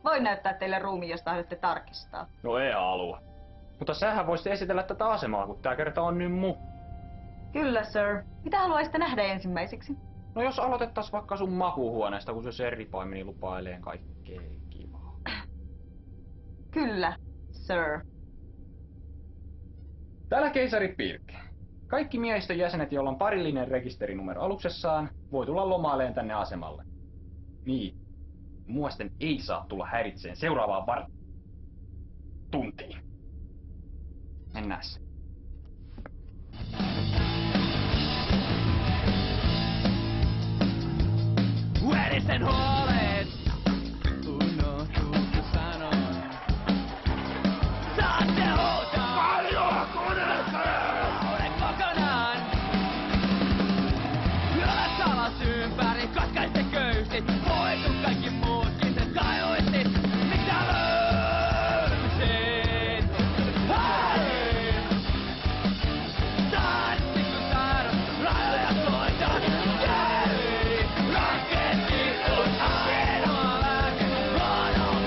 Voin näyttää teille ruumiin, jos tahdotte tarkistaa. No ei halua. Mutta sähän voisit esitellä tätä asemaa, kun tää kerta on nyt mu. Kyllä, sir. Mitä haluaisitte nähdä ensimmäiseksi? No jos aloitettais vaikka sun makuuhuoneesta, kun se Serifai meni lupaileen kaikkea kivaa. Kyllä, sir. Täällä keisari Pirkki. Kaikki miehistön jäsenet, joilla on parillinen rekisterinumero aluksessaan, voi tulla lomaileen tänne asemalle. Niin. Muosten ei saa tulla häiritseen seuraavaan tuntiin. Mennään se. Verisen huolet unohtuu kun sanon. Saatte huutaa! Paljon koneeseen! Olen kokonaan! Ylä salas ympäri, katkaiste köysit. Poistu kaikki muutkin sen kajoisit. Mitä löysit? Hei! Tanssi kun taidot, rajoja koitan. Jei! Raketti kun ainoa lääke on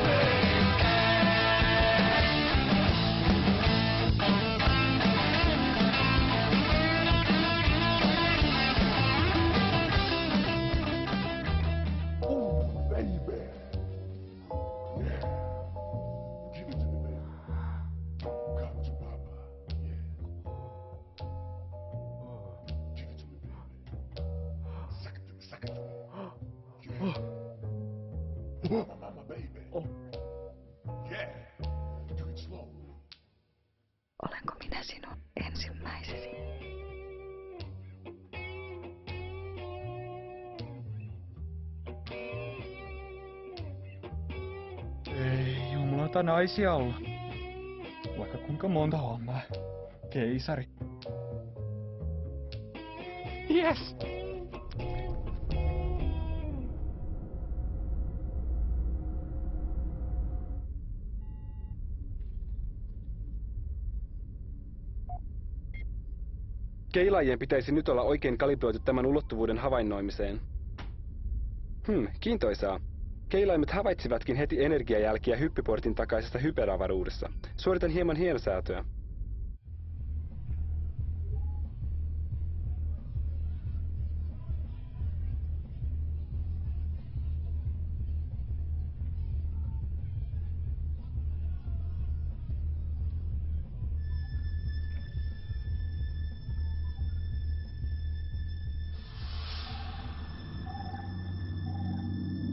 Olenko minä sinun ensimmäisesi? Ei jumalata naisia olla. Vaikka kuinka monta hommaa. Keisari. Yes! Keilaajien pitäisi nyt olla oikein kalibroitu tämän ulottuvuuden havainnoimiseen. Kiintoisaa. Keilaimet havaitsivatkin heti energiajälkiä hyppyportin takaisesta hyperavaruudessa. Suoritan hieman hienosäätöä.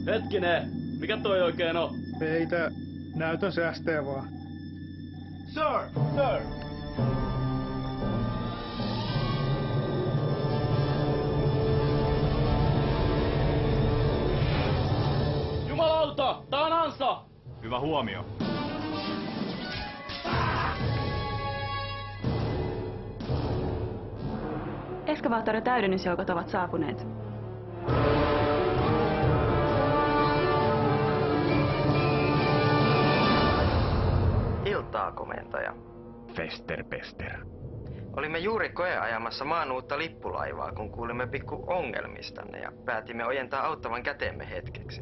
Hetkinen, mikä toi oikein on? Peitä, näytön säästää vaan. Sir! Sir! Jumalauta, tää on ansa! Hyvä huomio. Eskavaattorin täydennysjoukot ovat saapuneet. Iltaa, komentaja. Fester. Olimme juuri koeajamassa maan uutta lippulaivaa, kun kuulimme pikku ongelmistanne ja päätimme ojentaa auttavan käteemme hetkeksi.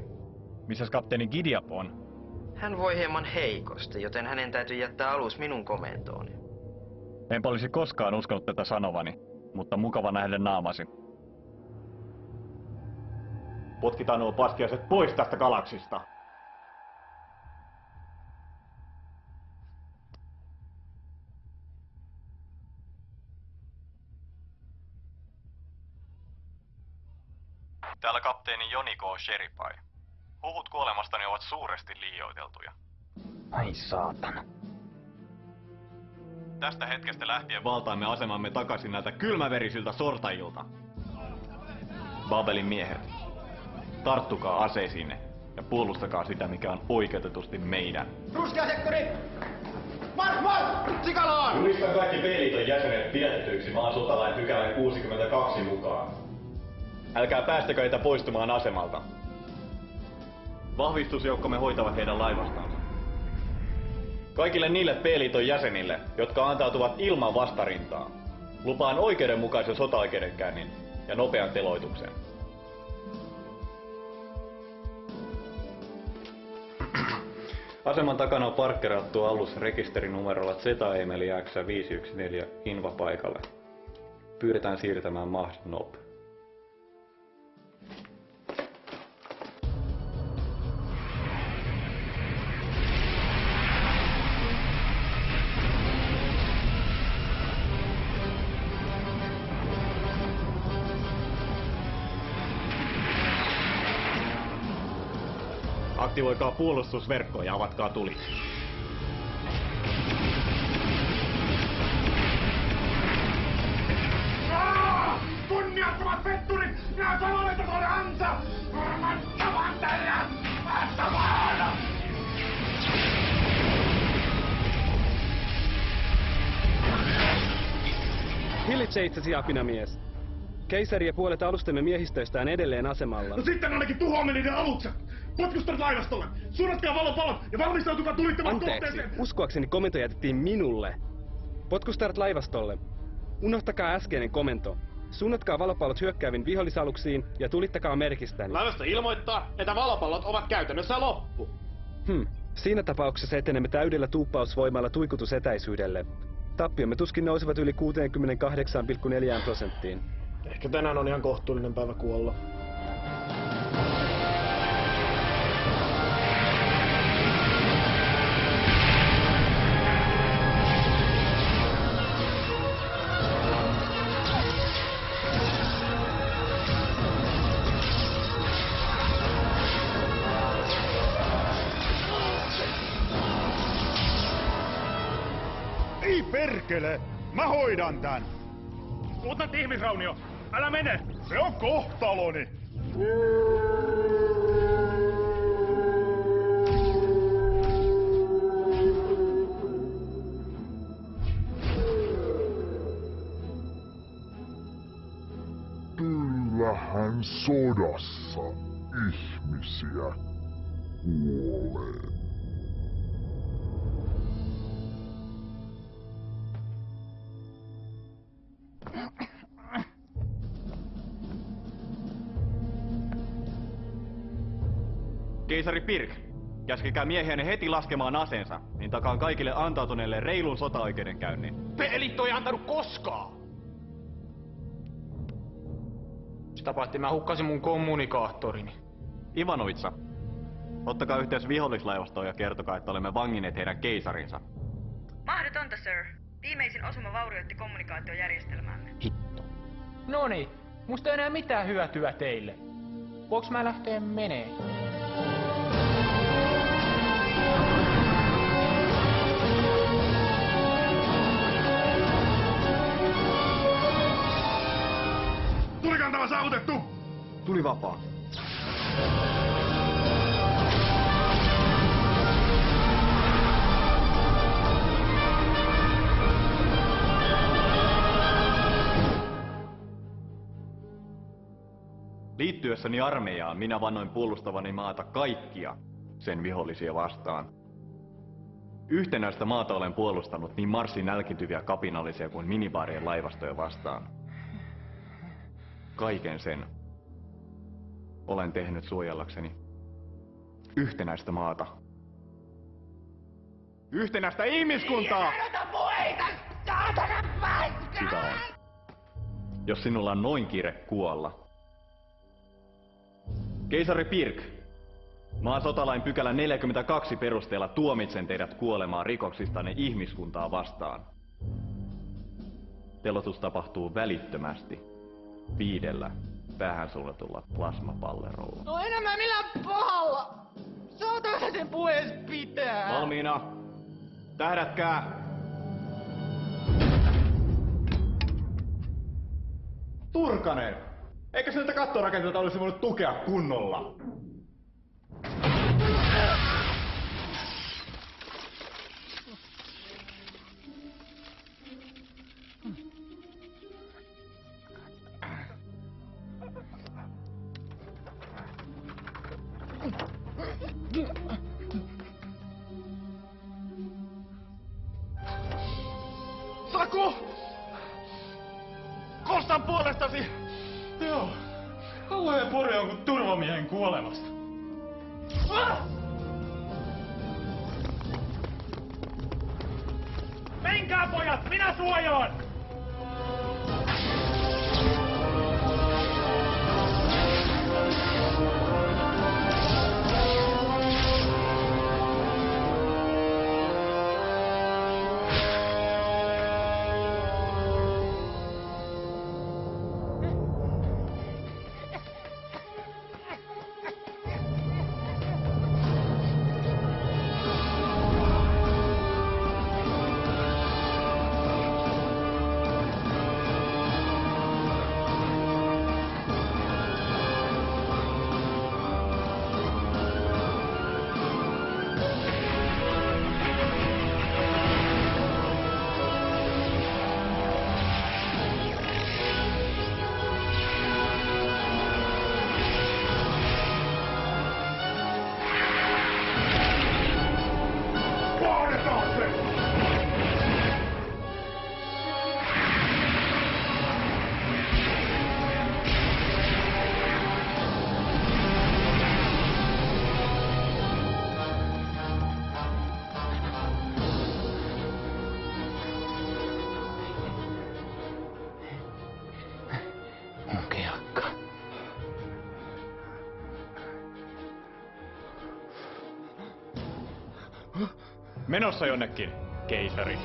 Missäs kapteeni Gideap on? Hän voi hieman heikosti, joten hänen täytyy jättää alus minun komentooni. Enpä olisi koskaan uskonut tätä sanovani, mutta mukava nähdä naamasi. Potkitaan nuo paskiaiset pois tästä galaksista. Täällä kapteeni Joni K. Sheripai. Huhut kuolemastani ovat suuresti liioiteltuja. Ai saatana. Tästä hetkestä lähtien Valtaamme asemamme takaisin näiltä kylmäverisiltä sortajilta. Babelin miehet. Tarttukaa aseisiinne ja puolustakaa sitä, mikä on oikeutetusti meidän. Ruskea sektori! Mark! Sikalaan! Julistan kaikki peiliton jäsenet pidätetyiksi maan sotalain pykälän 62 mukaan. Älkää päästäkö heitä poistumaan asemalta. Vahvistusjoukkomme hoitavat heidän laivastansa. Kaikille niille P-liiton jäsenille, jotka antautuvat ilman vastarintaa, lupaan oikeudenmukaisen sotaoikeudenkäynnin ja nopean teloituksen. Aseman takana on parkkerattu alus rekisterinumerolla Z-Emeli X514 Inva-paikalle. Pyydetään siirtämään mahdollisimman nopeasti. Aktivoikaa puolustusverkko ja avatkaa tuli. Kunniattomat petturit! Nämä tavalliset on ansa! Varmattavan teidät! Vastamaan! Hillitse itsesi, apinamies. Keisari ja puolet alustemme miehistöistä edelleen asemalla. No sitten ainakin tuhoamme niiden alukset! Potkustat laivastolle! Suunnatkaa valopalot ja valmistautukaa tulittamaan kohteeseen! Anteeksi, uskoakseni komento jätettiin minulle. Potkustarat laivastolle. Unohtakaa äskeinen komento. Suunnatkaa valopallot hyökkääviin vihollisaluksiin ja tulittakaa merkistäni. Laivasto ilmoittaa, että valopallot ovat käytännössä loppu. Siinä tapauksessa etenemme täydellä tuuppausvoimalla tuikutusetäisyydelle. Tappiomme tuskin nousevat yli 68,4%. Ehkä tänään on ihan kohtuullinen päivä kuolla. Ei perkele! Mä hoidan tän! Mutant ihmisraunio! Älä mene! Se on kohtaloni! Kyllähän sodassa ihmisiä kuolee. Keisari Pirk, käskekää miehiänne heti laskemaan aseensa, niin takaan kaikille antautuneille reilun sotaoikeudenkäynnin. Pelitto ei antanut koskaan! Sitä paitsi mä hukkasin mun kommunikaattorini. Ivanovitsa, ottakaa yhteys vihollislaivastoon ja kertokaa, että olemme vanginneet heidän keisarinsa. Mahdotonta, sir. Viimeisin osuma vaurioitti kommunikaatiojärjestelmäämme. Hitto. Noniin, musta ei enää mitään hyötyä teille. Voinko mä lähteä menee? Tulikantava saavutettu! Tuli vapaa. Liittyessäni armeijaan minä vannoin puolustavani maata kaikkia sen vihollisia vastaan. Yhtenäistä maata olen puolustanut niin Marsin nälkiintyviä kapinallisia kuin minibaarien laivastoja vastaan. Kaiken sen olen tehnyt suojellakseni yhtenäistä maata. Yhtenäistä ihmiskuntaa! Sitä on. Jos sinulla on noin kiire kuolla. Keisari Pirk, maan sotalain pykälä 42 perusteella tuomitsen teidät kuolemaan rikoksistanne ihmiskuntaa vastaan. Teloitus tapahtuu välittömästi 5 päähän suljetulla plasmapallerolla. No enemmän millään pahalla! Saataanko sen puhees pitää? Valmiina! Tähdätkää! Turkanen! Eikö se näitä kattorakenteita olisi voinut tukea kunnolla? Saku! Kostan puolestasi! Joo. Kauhea pure on kuin turvamiehen kuolemasta. Menkää pojat, minä suojaan! Menossa jonnekin, keisari.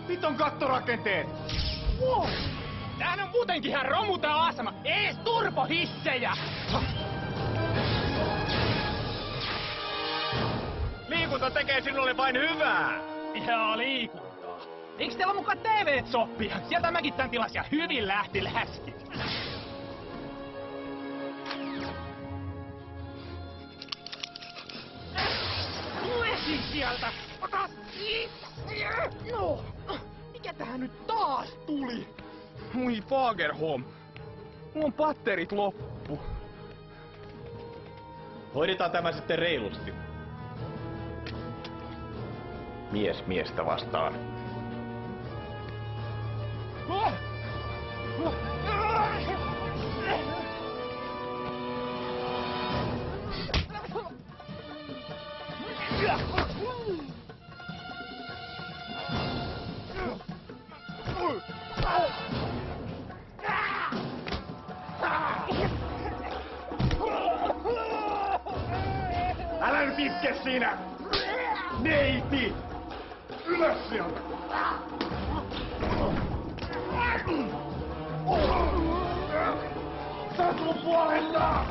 Viton kattorakenteet! Wow. Tämähän on muutenkin ihan romu tää asema. Ei edes turbohissejä! Liikunta tekee sinulle vain hyvää! Joo, liikuntaa. Eiks teillä mukaan TV-soppia? Sieltä mäkin tän tilasin ja hyvin lähti läski. Lesi sieltä! Ota siitä! No! Mikä tähän nyt taas tuli? Mui Fagerholm. Mulla on patterit loppu. Hoidetaan tämä sitten reilusti. Mies miestä vastaan. Älä nyt itke siinä! Neiti! Ylös sieltä! Sä oot mun puolesta!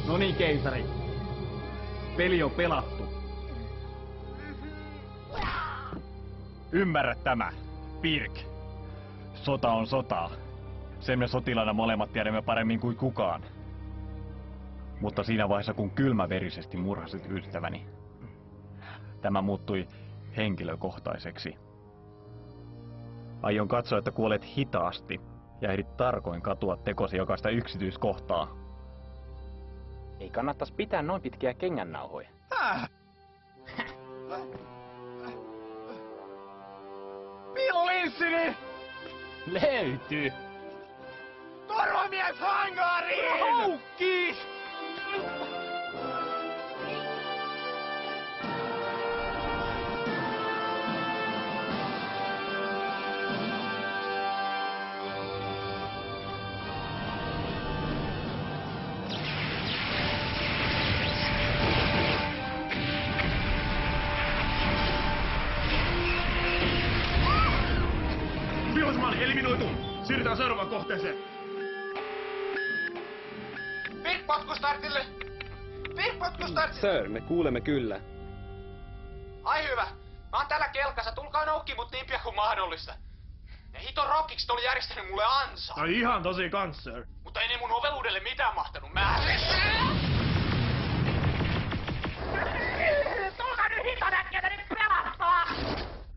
No niin, keisari. Peli on pelattu. Ymmärrä tämä, Pirk. Sota on sotaa. Sen me sotilaana molemmat tiedämme paremmin kuin kukaan. Mutta siinä vaiheessa, kun kylmäverisesti murhasit ystäväni, tämä muuttui henkilökohtaiseksi. Aion katsoa, että kuolet hitaasti ja ehdit tarkoin katua tekosi jokaista yksityiskohtaa. Ei kannattais pitää noin pitkiä kengännauhoja. Pillinssini! Löytyy! Turvamies hangariin! Haukkii! Vihollismaa on eliminoitu! Siirrytään seuraavaan kohteeseen! Pikpotkustartille! Pikpotkustartille! Sir, me kuulemme kyllä. Ai hyvä! Mä oon täällä kelkassa, tulkaa noukkiin mut niin pian kuin mahdollista. Ne hiton rockikset oli järjestänyt mulle ansaa. No ihan tosi kans, sir. Mutta ei ne mun oveluudelle mitään mahtanut määrätä. Tulkaa nyt hiton äkkiä tänne pelastaa!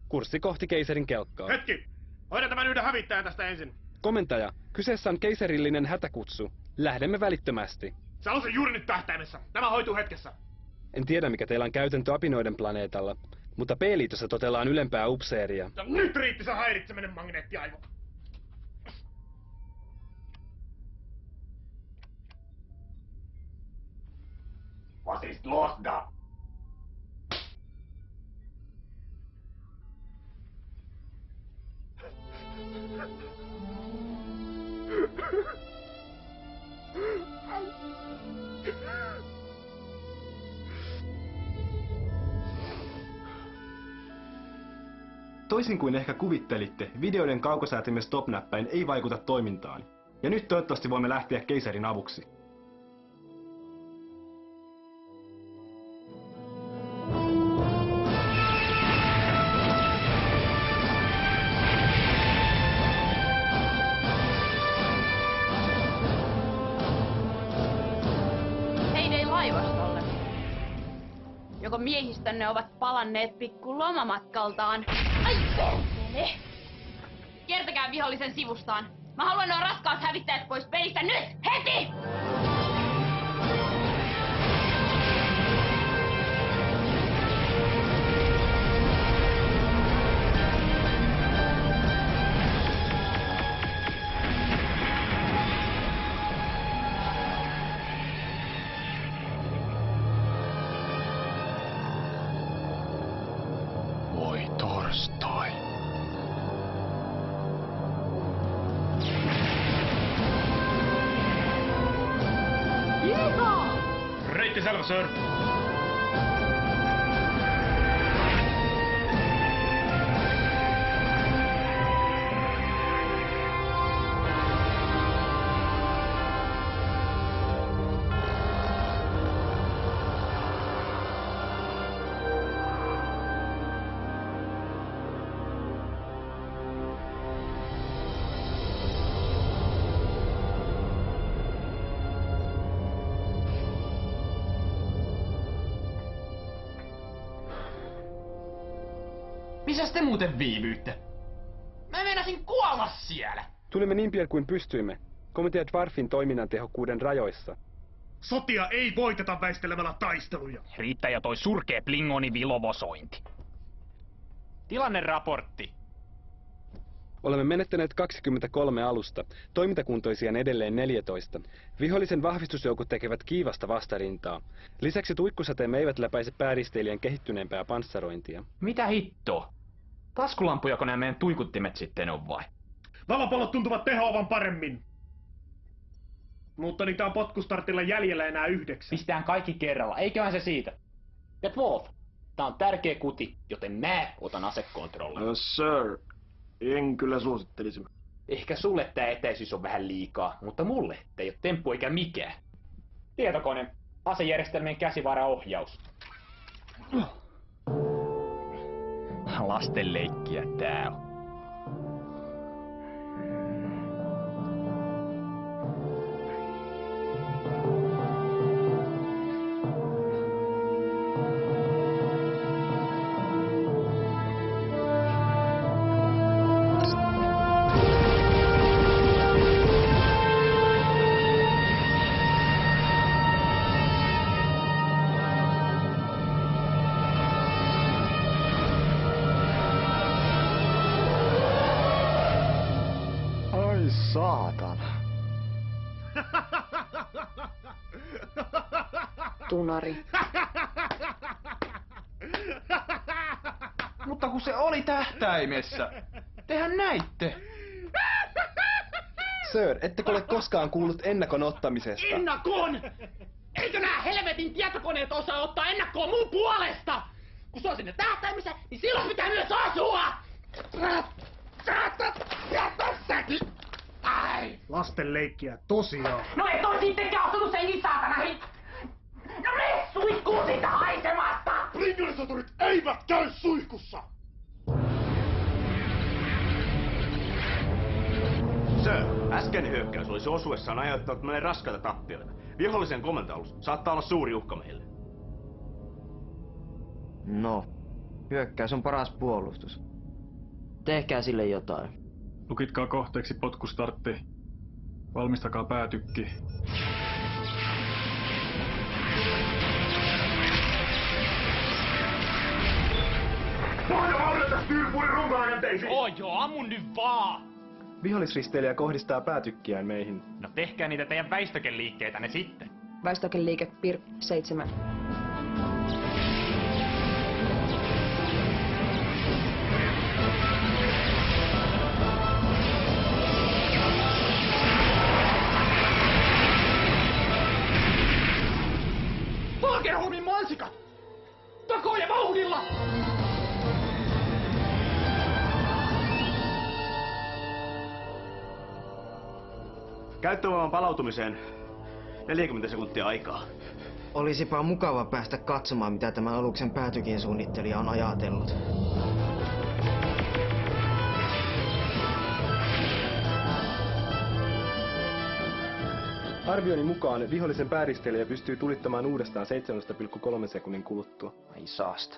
Kurssi kohti keisarin kelkkaa. Hetki! Hoidan tämän yhden hävittäjän tästä ensin. Komentaja, kyseessä on keisarillinen hätäkutsu. Lähdemme välittömästi. Se on se juuri nyt tähtäimessä. Tämä hoituu hetkessä. En tiedä, mikä teillä on käytäntö apinoiden planeetalla, mutta P-liitossa totellaan ylempää upseeria. Ja nyt riitti se häiritseminen, magneettiaivo. Was ist los da? Toisin kuin ehkä kuvittelitte, videoiden kaukosäätimen stop-näppäin ei vaikuta toimintaan. Ja nyt toivottavasti voimme lähteä keisarin avuksi. Heidei laivastolle. Joko miehistönne ovat palanneet pikku lomamatkaltaan. Ai perkele! Kiertäkää vihollisen sivustaan. Mä haluan nuo raskaat hävittäjät pois pelistä nyt! Heti! Voi Thor. first time. Reitti selvä, sir. Missäs te muuten viivyytte? Mä meinasin kuolla siellä! Tulimme niin pian kuin pystyimme. Komitea Dwarfin toiminnan tehokkuuden rajoissa. Sotia ei voiteta väistelemällä taisteluja. Riittää jo toi surkee Plingoni vilovosointi. Tilanneraportti. Olemme menettäneet 23 alusta, toimintakuntoisia on edelleen 14. Vihollisen vahvistusjoukot tekevät kiivasta vastarintaa. Lisäksi tuikkusateemme eivät läpäise pääristeilijän kehittyneempää panssarointia. Mitä hittoa? Taskulampujako nämä meidän tuikuttimet sitten on vai? Valopallot tuntuvat tehoavan paremmin. Mutta niitä on potkustartilla jäljellä enää 9. Pistään kaikki kerralla, eiköhän se siitä. Ja Wolf, tää on tärkeä kuti, joten mä otan asekontrollin. Sir, en kyllä suosittelisi. Ehkä sulle tää etäisyys on vähän liikaa, mutta mulle tää ei oo temppu eikä mikään. Tietokone, asejärjestelmien käsivaraohjaus. Lastenleikkiä tää on. Saatana. Tunari. Mutta kun se oli tähtäimessä. Tehän näitte. Sir, ettekö ole koskaan kuullut ennakon ottamisesta? Ennakon! Eikö nää helvetin tietokoneet osaa ottaa ennakkoa mun puolesta? Kun se on sinne tähtäimessä, niin silloin pitää myös asua! Tässäkin! Ai! Lastenleikkiä, tosiaan. No et oo sittenkään osunut senkin saatanahin! No mene suihkuun siitä haisemasta! Ringelissoturit eivät käy suihkussa! Sir, äskeinen hyökkäys olisi osuessaan aiheuttanut meille raskaita tappioita. Vihollisen komentaus saattaa olla suuri uhka meille. No, hyökkäys on paras puolustus. Tehkää sille jotain. Lukitkaa kohteeksi potkustartti. Valmistakaa päätykki. Pohjavaudelta Styrpurin rumrakenteisiin! Joo, ammun nyt vaan! Vihollisristeilijä kohdistaa päätykkiään meihin. No tehkää niitä teidän väistökeliikkeitänne sitten. Väistökeliike PIR 7. Fagerholmin mansikat! Takoja vauhdilla! Käyttövoiman palautumiseen 40 sekuntia aikaa. Olisipa mukava päästä katsomaan, mitä tämä aluksen päätykin suunnittelija on ajatellut. Arvioni mukaan vihollisen pääristeilijä pystyy tulittamaan uudestaan 7,3 sekunnin kuluttua. Ai saasta.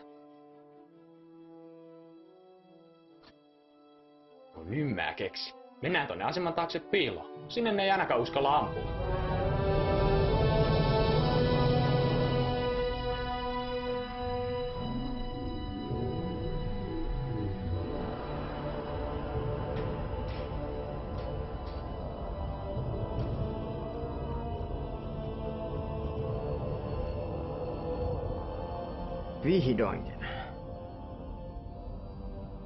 No nyt mä keksin. Mennään tonne aseman taakse piiloon. Sinne ne ei ainakaan uskalla ampua. Vihdoinkin.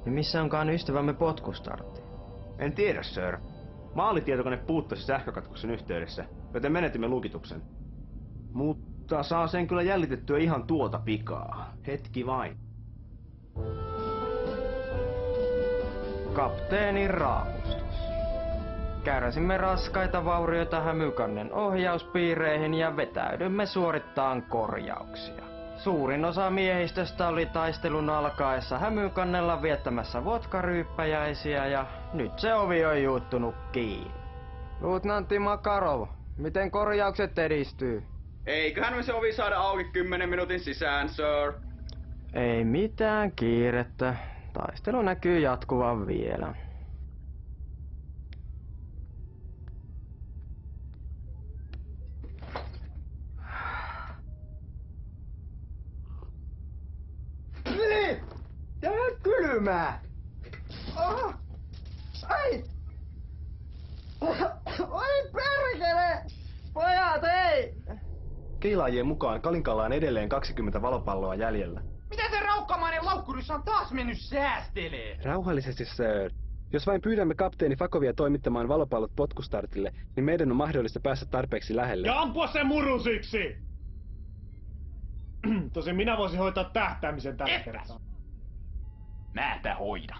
Niin missä onkaan ystävämme potkustartti? En tiedä, sir. Maalitietokone puuttuisi sähkökatkoksen yhteydessä, joten menetimme lukituksen. Mutta saa sen kyllä jäljitettyä ihan tuota pikaa. Hetki vain. Kapteenin raapustus. Kärsimme raskaita vaurioita Hämykannen ohjauspiireihin ja vetäydymme suorittaan korjauksia. Suurin osa miehistöstä oli taistelun alkaessa Hämykannella viettämässä vodkaryyppäjäisiä ja nyt se ovi on juuttunut kiinni. Luutnantti Makarov, miten korjaukset edistyy? Eiköhän me se ovi saada auki 10 minuutin sisään, sir. Ei mitään kiirettä. Taistelu näkyy jatkuvan vielä. Tää on kylmää! Ai! Oi perkele! Pojat, ei! Keilaajien mukaan Kalinkalla on edelleen 20 valopalloa jäljellä. Mitä se raukkamainen laukkurissa on taas mennyt säästelee? Rauhallisesti, sir. Jos vain pyydämme kapteeni Fakovia toimittamaan valopallot potkustartille, niin meidän on mahdollista päästä tarpeeksi lähelle. Ja ampua sen murusiksi! Tosin minä voisin hoitaa tähtäämisen tällä kertaa. Mä en tää hoida.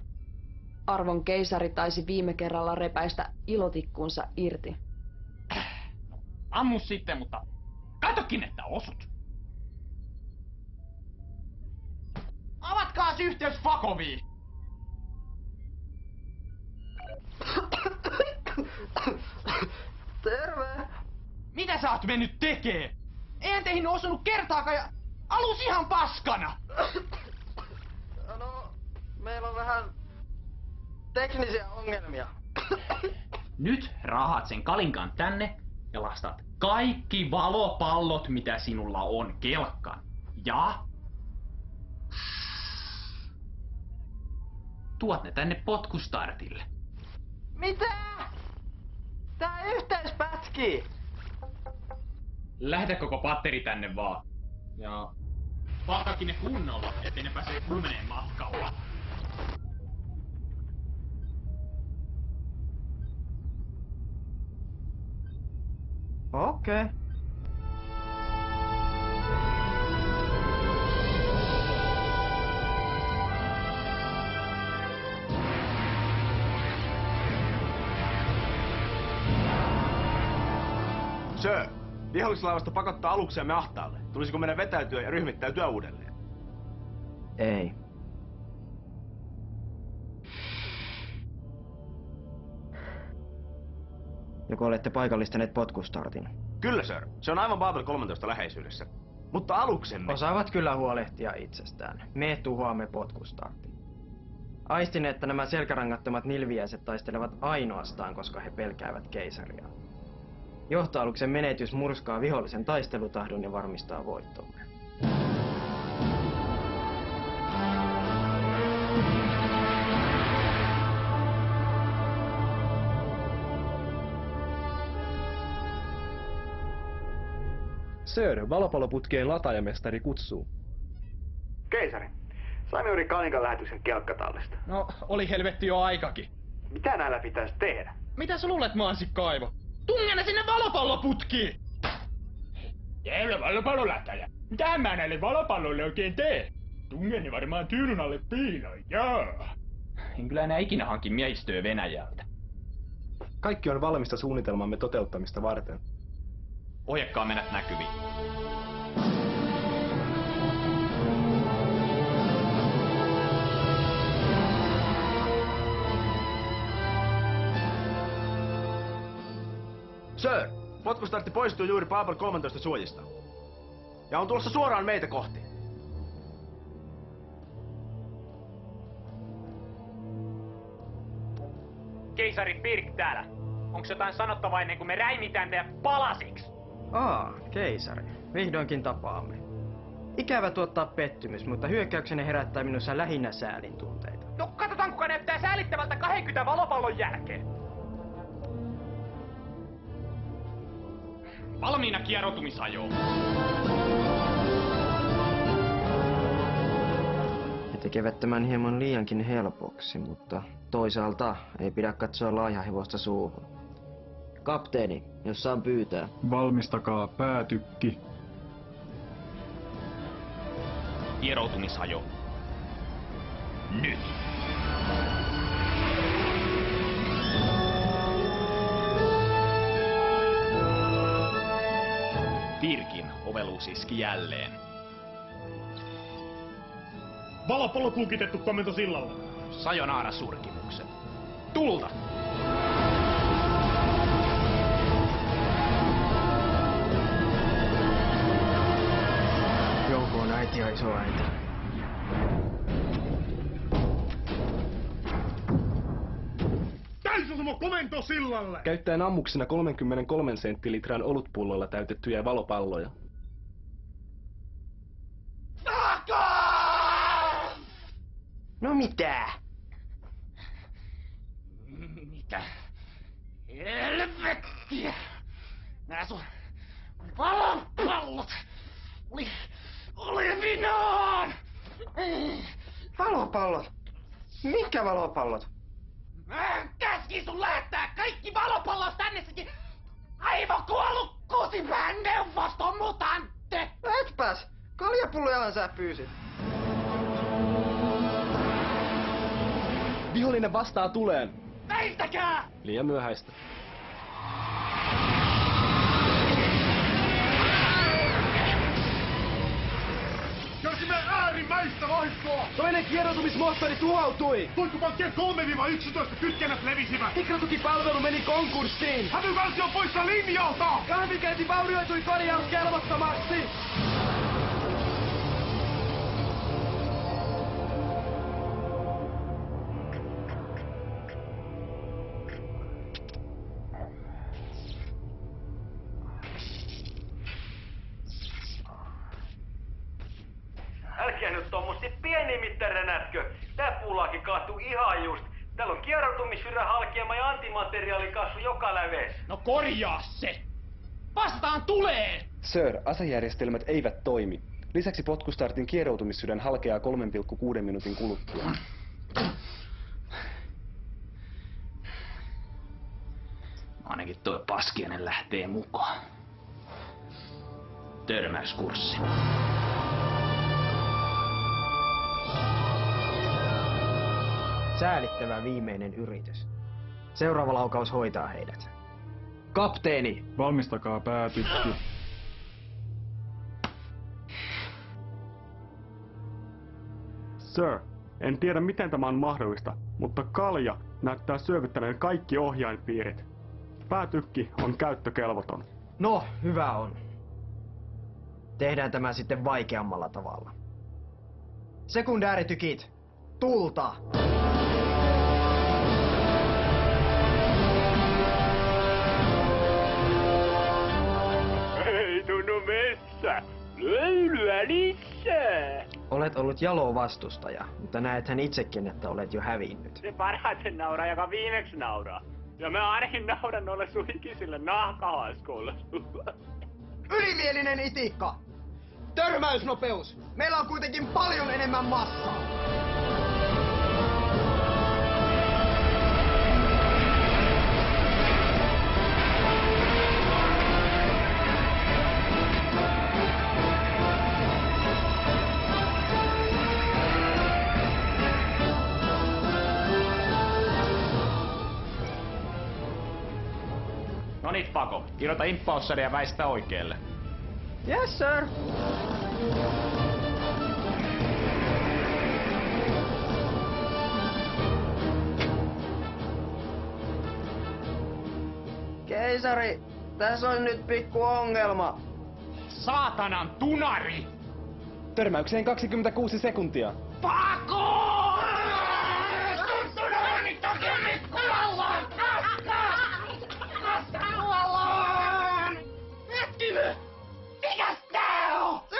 Arvon keisari taisi viime kerralla repäistä ilotikkunsa irti. Ammu sitten, mutta katokin, että osut. Avatkaas yhteys Fakoviin! Terve! Mitä sä oot mennyt tekee? Eihän teihin osunut kertaakaan ja alus ihan paskana! No, meillä on vähän teknisiä ongelmia. Nyt raahat sen Kalinkan tänne ja lastat kaikki valopallot, mitä sinulla on, kelkkaan. Ja tuot ne tänne potkustartille. Mitä? Tää yhteys pätkii! Lähetä koko patteri tänne vaan. Ja palkkakin ne kunnolla, ettei ne pääse lumeneen matkalla. Okei. Sir, vihollislaivasta pakottaa aluksiamme ahtaalle. Tulisiko meidän vetäytyä ja ryhmittäytyä uudelleen? Ei. Joko olette paikallistaneet potkustartin? Kyllä, sir. Se on aivan Babel 13 läheisyydessä. Mutta aluksemme... Osaavat kyllä huolehtia itsestään. Me tuhoamme potkustartin. Aistin, että nämä selkärangattomat nilviäiset taistelevat ainoastaan, koska he pelkäävät keisaria. Johtoaluksen menetys murskaa vihollisen taistelutahdon ja varmistaa voittomme. Sir, valopalloputkien lataajamestari kutsuu. Keisari, saimme juuri Kalinkan lähetyksen kelkkatallista. No, oli helvetti jo aikakin. Mitä näillä pitäisi tehdä? Mitä sä luulet, Mansikaivo? Tunge ne sinne valopalloputkiin! Täällä valopallolätäjä. Mitä mä näille valopalloille oikein tee? Tungeni varmaan tyynyn alle piiloin, jaa. En kyllä enää ikinä hankin miehistöä Venäjältä. Kaikki on valmista suunnitelmamme toteuttamista varten. Ohjakkaa mennät näkyviin. Sir, potkustartti poistuu juuri Babel 13 suojista. Ja on tulossa suoraan meitä kohti. Keisari Pirk täällä. Onks jotain sanottavaa ennen kuin me räimitään teidät palasiksi? Keisari. Vihdoinkin tapaamme. Ikävä tuottaa pettymys, mutta hyökkäyksenne herättää minussa lähinnä säälin tunteita. No katsotaan kuka näyttää säälittävältä 20 valopallon jälkeen. Valmiina kieroutumisajoon. He tekevät tämän hieman liiankin helpoksi, mutta toisaalta ei pidä katsoa laihahevosta suuhun. Kapteeni, jos saan pyytää. Valmistakaa päätykki. Kieroutumishajo. Nyt! Virkin oveluus iski jälleen. Valopallot lukitettu komentosillalle. Sajonaara surkimukset. Tulta! Jouko on äiti ja isoäiti. Täysosuma komentosillalle! Käyttäen ammuksena 33 senttilitran olutpullolla täytettyjä valopalloja. No mitä? Mitä? Helvettiä! Nää sun valopallot oli minaan! Valopallot? Mitkä valopallot? Mä käskin sun lähettää kaikki valopallot tänne sekin aivokuollut kusipään neuvoston mutantte! Etpäs! Kaljapullojahan sä pyysit. Vihollinen vastaa tuleen. Väistäkää! Liian myöhäistä. Kärsimme äärimmäistä vahinkoa! Toinen kieroutumismoottori tuhoutui! Tuikkupankkien 3-11 kytkennät levisivät! Mikrotukipalvelu meni konkurssiin! Hävyversio on poissa linjalta! Kahvikäynti vaurioitui korjauskelvottomaksi! Älkää nyt tommosti pienimittäränätkö. Tää puulaakin kahtui ihan just. Täällä on kieroutumissyrän halkeama ja antimateriaalikasvu joka läves. No korjaa se! Vastaan tulee! Sir, asejärjestelmät eivät toimi. Lisäksi potkustartin kieroutumissydän halkeaa 3,6 minuutin kuluttua. Ainakin toi Paskiainen lähtee mukaan. Törmäyskurssi. Säälittävä viimeinen yritys. Seuraava laukaus hoitaa heidät. Kapteeni! Valmistakaa päätykki. Sir, en tiedä miten tämä on mahdollista, mutta kalja näyttää syövyttäneen kaikki ohjainpiirit. Päätykki on käyttökelvoton. No, hyvä on. Tehdään tämä sitten vaikeammalla tavalla. Sekundääritykit, tulta! Ei tunnu messä! Löylyä lisää! Olet ollut jalo vastustaja, mutta näethän itsekin, että olet jo hävinnyt. Se parhaiten nauraa, joka viimeksi nauraa. Ja mä ainakin nauran noille suikisille nahkahaskuille. Ylimielinen itikka! Törmäysnopeus! Meillä on kuitenkin paljon enemmän massaa! No niin, Pako. Kirjoita impaussari ja väistä oikealle. Yes, sir! Keisari, tässä on nyt pikku ongelma. Saatanan tunari! Törmäykseen 26 sekuntia. Pako! Tunturani toki kuollaan! Kuollaan! Hetkinen! Mikäs tää on? Se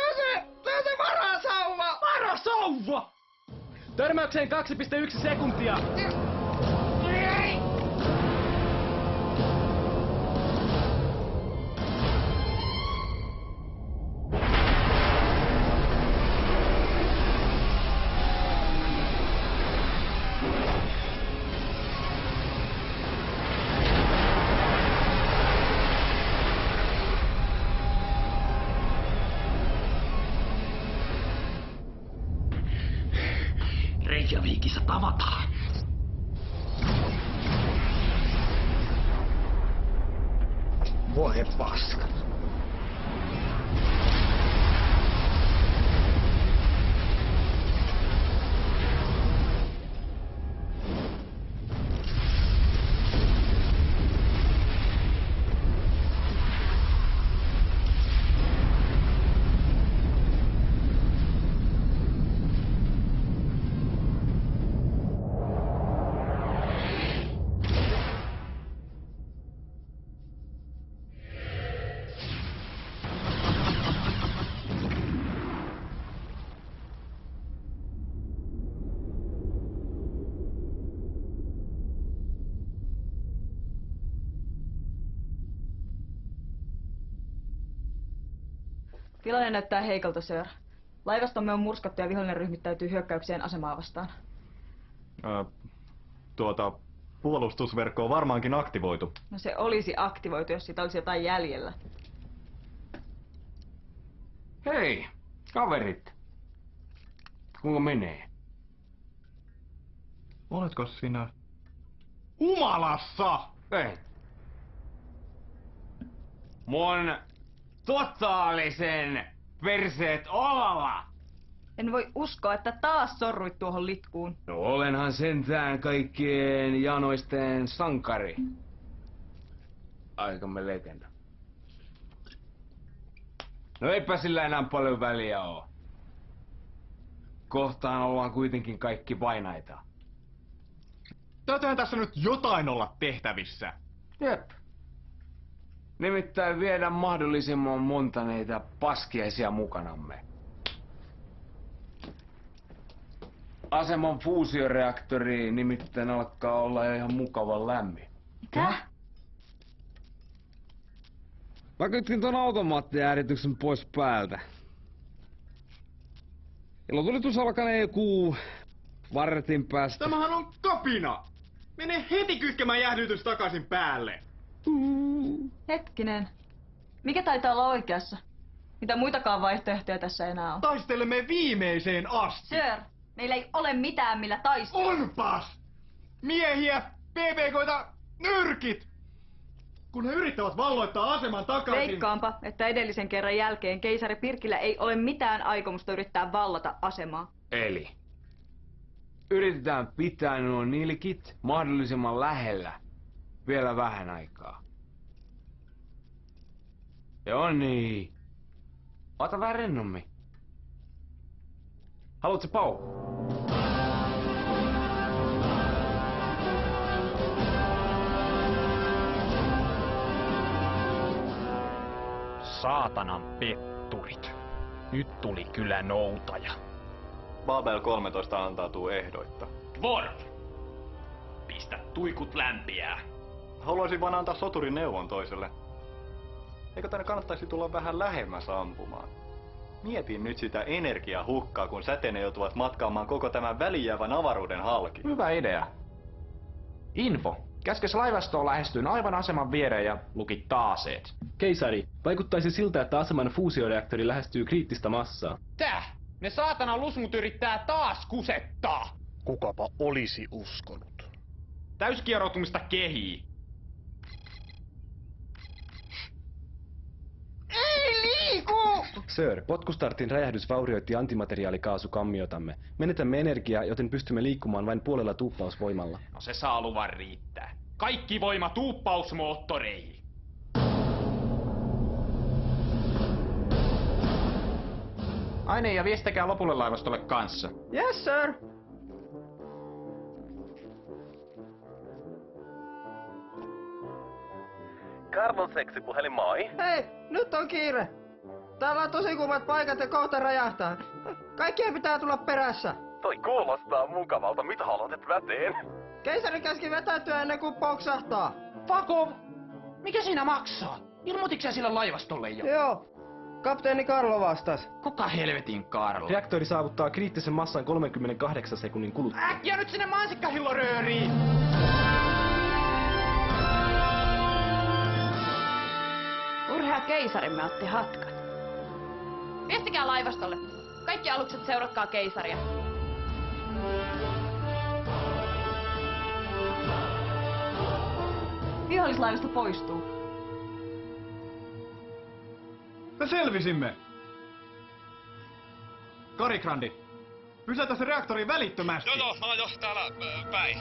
on se varasauva! Varasauva! Törmäykseen 2,1 sekuntia. Ei! Reykjavikissa tavataan. Voi paska. Tilanne näyttää heikolta, Sir. Laivastomme on murskattu ja vihollinen ryhmittäytyy hyökkäykseen asemaa vastaan. Puolustusverkko on varmaankin aktivoitu. No se olisi aktivoitu, jos siitä olisi jotain jäljellä. Hei, kaverit. Kuinka menee? Oletko sinä? Humalassa! Ei. Mun totaalisen perseet olalla! En voi uskoa, että taas sorruit tuohon litkuun. No olenhan sentään kaikkien janoisten sankari. Aikamme legenda. No eipä sillä enää paljon väliä oo. Kohtaan ollaan kuitenkin kaikki painaita. Täytyyhän tässä nyt jotain olla tehtävissä. Jep. Nimittäin viedä mahdollisimman monta neitä paskiaisia mukanamme. Aseman fuusioreaktori nimittäin alkaa olla jo ihan mukavan lämmin. Mitä? Mä kytkin ton automaattijäärityksen pois päältä. Ilotulitus alkanee joku vartin päästä. Tämähän on kapina! Mene heti kytkemään jäähdytys takaisin päälle! Hetkinen. Mikä taitaa olla oikeassa? Mitä muitakaan vaihtoehtoja tässä enää on? Taistelemme viimeiseen asti! Sir, meillä ei ole mitään millä taistella. Onpas! Miehiä, PPK:ita, nyrkit! Kun he yrittävät valloittaa aseman takaisin... Veikkaanpa, että edellisen kerran jälkeen keisari Pirkillä ei ole mitään aikomusta yrittää vallata asemaa. Eli yritetään pitää nuo nilkit mahdollisimman lähellä vielä vähän aikaa. Joo niin. Ota vähän rennommin. Haluatko pau? Saatanan petturit. Nyt tuli kyllä noutaja. Babel 13 antautuu ehdoitta. Dwarf! Pistä tuikut lämpiää. Haluaisin vaan antaa soturin neuvon toiselle. Eikö tänne kannattaisi tulla vähän lähemmäs ampumaan? Mietin nyt sitä energiahukkaa, kun säteinen joutuvat matkaamaan koko tämän välijäävän avaruuden halki. Hyvä idea. Info. Käskes laivastoon lähestyyn aivan aseman viereen ja luki taaseet. Keisari, vaikuttaisi siltä, että aseman fuusioreaktori lähestyy kriittistä massaa. Täh? Ne saatana lusmut yrittää taas kusettaa! Kukapa olisi uskonut. Täyskieroutumista kehii. Ei liiku! Sir, potkustartin räjähdys vaurioitti antimateriaalikaasukammiotamme. Menetämme energiaa, joten pystymme liikkumaan vain puolella tuuppausvoimalla. No se saa luvan riittää. Kaikki voima tuuppausmoottoreihin. Aine ja viestikää lopulle laivastolle kanssa. Yes, sir. Karlon seksipuhelin, moi. Hei, nyt on kiire. Täällä on tosi kuumat paikat ja kohta räjähtää. Kaikkien pitää tulla perässä. Toi kuulostaa mukavalta. Mitä haluat, että mä teen? Keisari käski vetäytyä ennen kuin poksahtaa. Fakov! Mikä siinä maksaa? Ilmoititko sä sille laivastolle jo? Joo. Kapteeni Karlo vastas. Kuka helvetin Karlo? Reaktori saavuttaa kriittisen massan 38 sekunnin kuluttua. Äkkiä nyt sinne mansikkahillorööriin! Urhea keisarimme otti hatkat. Viestikää laivastolle. Kaikki alukset seuratkaa keisaria. Vihollislaivasto poistuu. Me selvisimme! Karikrandi, pysäytä se reaktori välittömästi! Joo, mä oon jo täällä päin.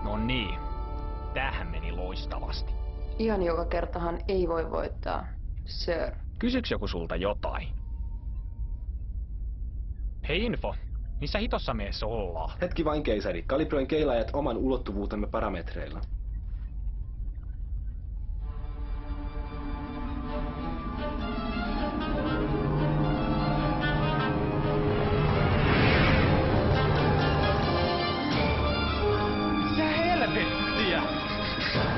No niin, tämähän meni loistavasti. Ihan joka kertahan ei voi voittaa, Sir. Kysyks joku sulta jotain? Hei Info, missä hitossa me ees ollaan? Hetki vain keisari, kalibroin keilaajat oman ulottuvuutemme parametreilla.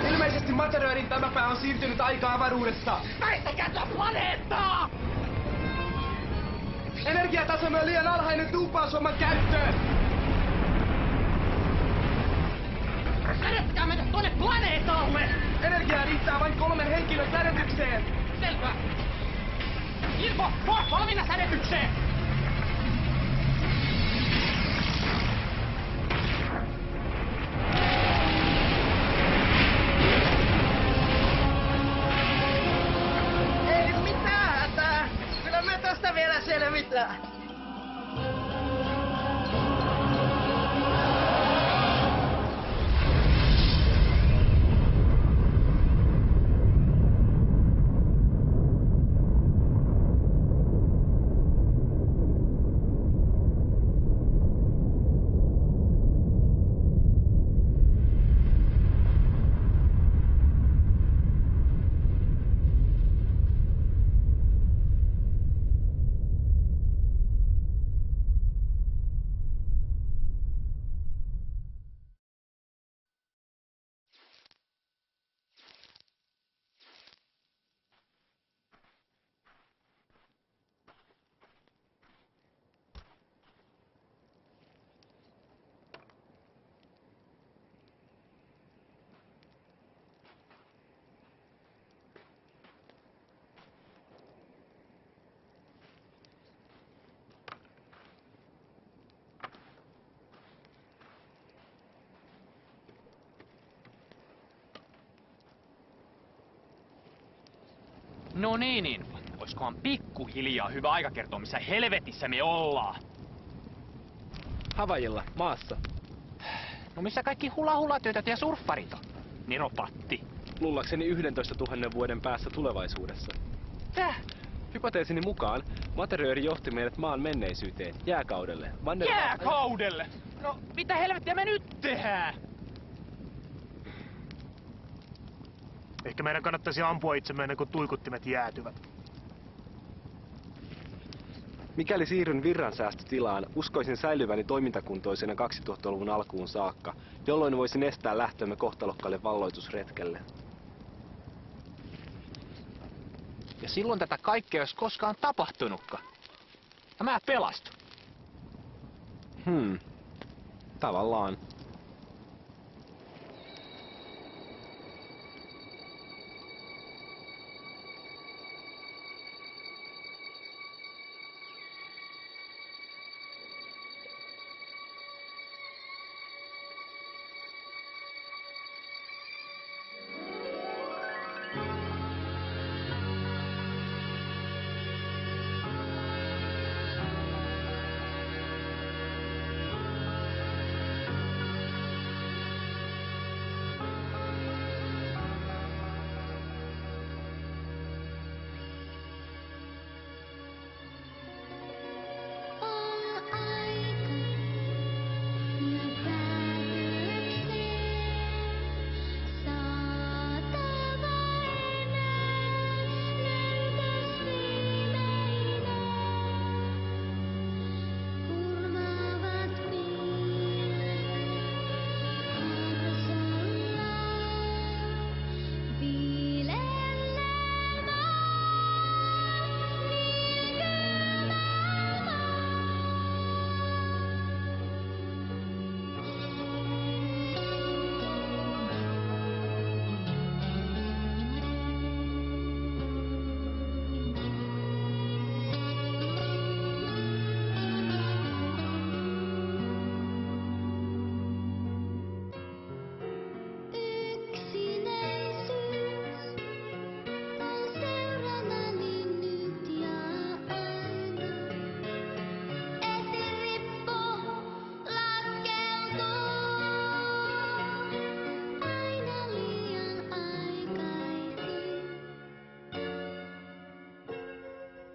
Ilmeisesti Materiorin tämä pää on siirtynyt aika-avaruudessa. Väistäkää tuo planeettaa! Energiatasomme on liian alhainen tuuppaushomman käyttöön. Sädettäkää meidät tuonne planeetalle! Energiaa riittää vain 3 henkilön sädetykseen. Selvä. Info, Ford valmiina sädetykseen! Ei mitään hätää. Kyllä me tästä vielä selvitään. No niin, oiskohan pikkuhiljaa hyvä aika kertoa, missä helvetissä me ollaan? Havaijilla, maassa. No missä kaikki hula-hula-tytöt ja surffarit on? Neropatti. Luullakseni 11 000 vuoden päässä tulevaisuudessa. Täh? Hypoteesini mukaan Materiööri johti meidät maan menneisyyteen, jääkaudelle. Jääkaudelle? No, mitä helvettiä me nyt tehdään? Ehkä meidän kannattaisi ampua itsemme ennen kuin tuikuttimet jäätyvät. Mikäli siirryn virransäästötilaan, uskoisin säilyväni toimintakuntoisena 2000-luvun alkuun saakka, jolloin voisin estää lähtömme kohtalokkaalle valloitusretkelle. Ja silloin tätä kaikkea ei olisi koskaan tapahtunutkaan. Ja mä pelastun. Tavallaan.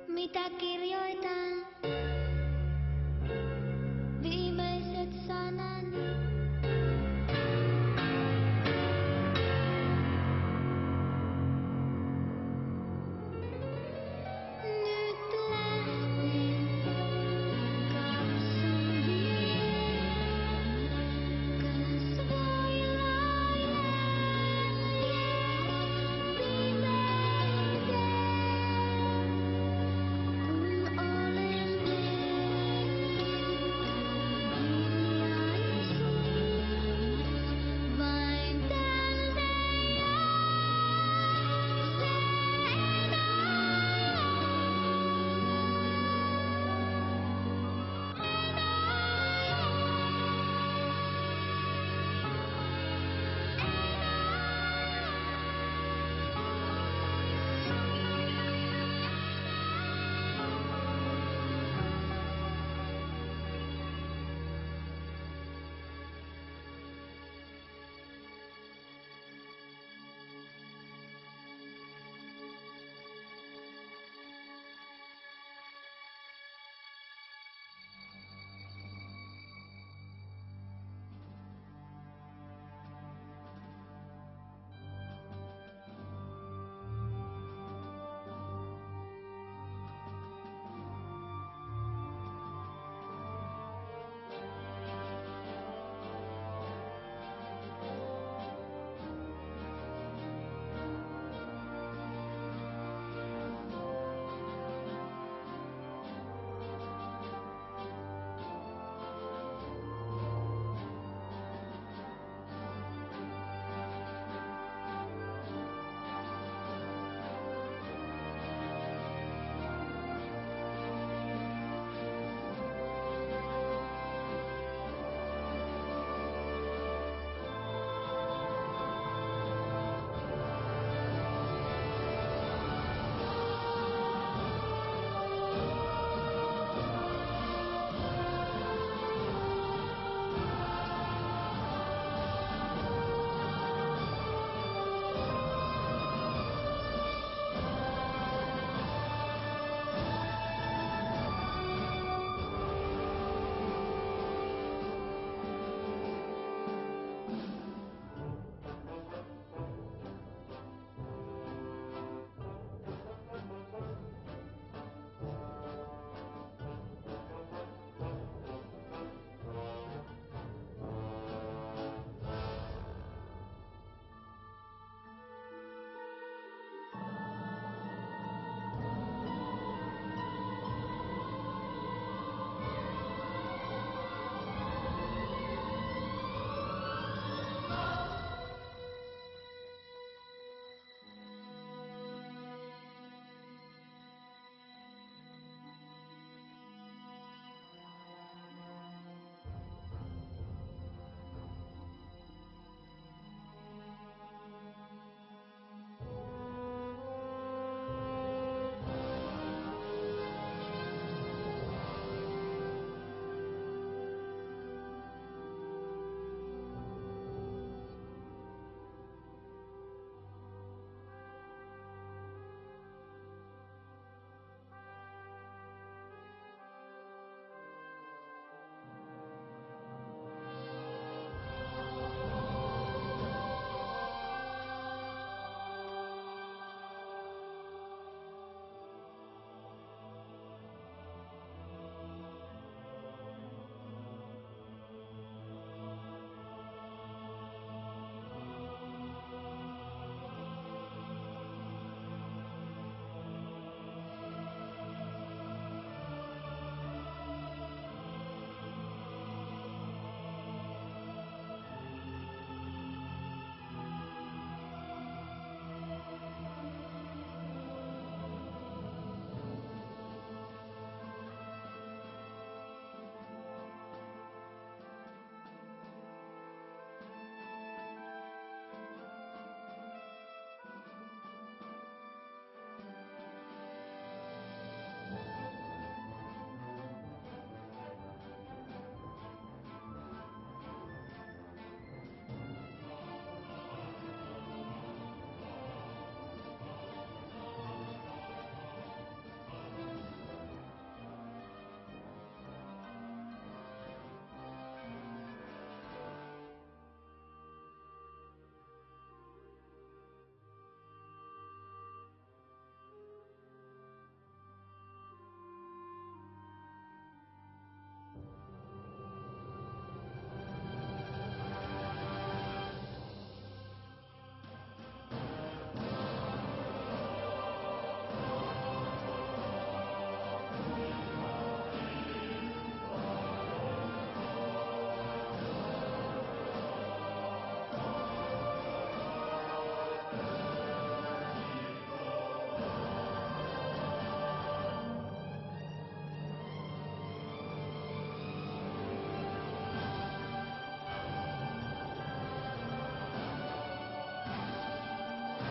Mitäkin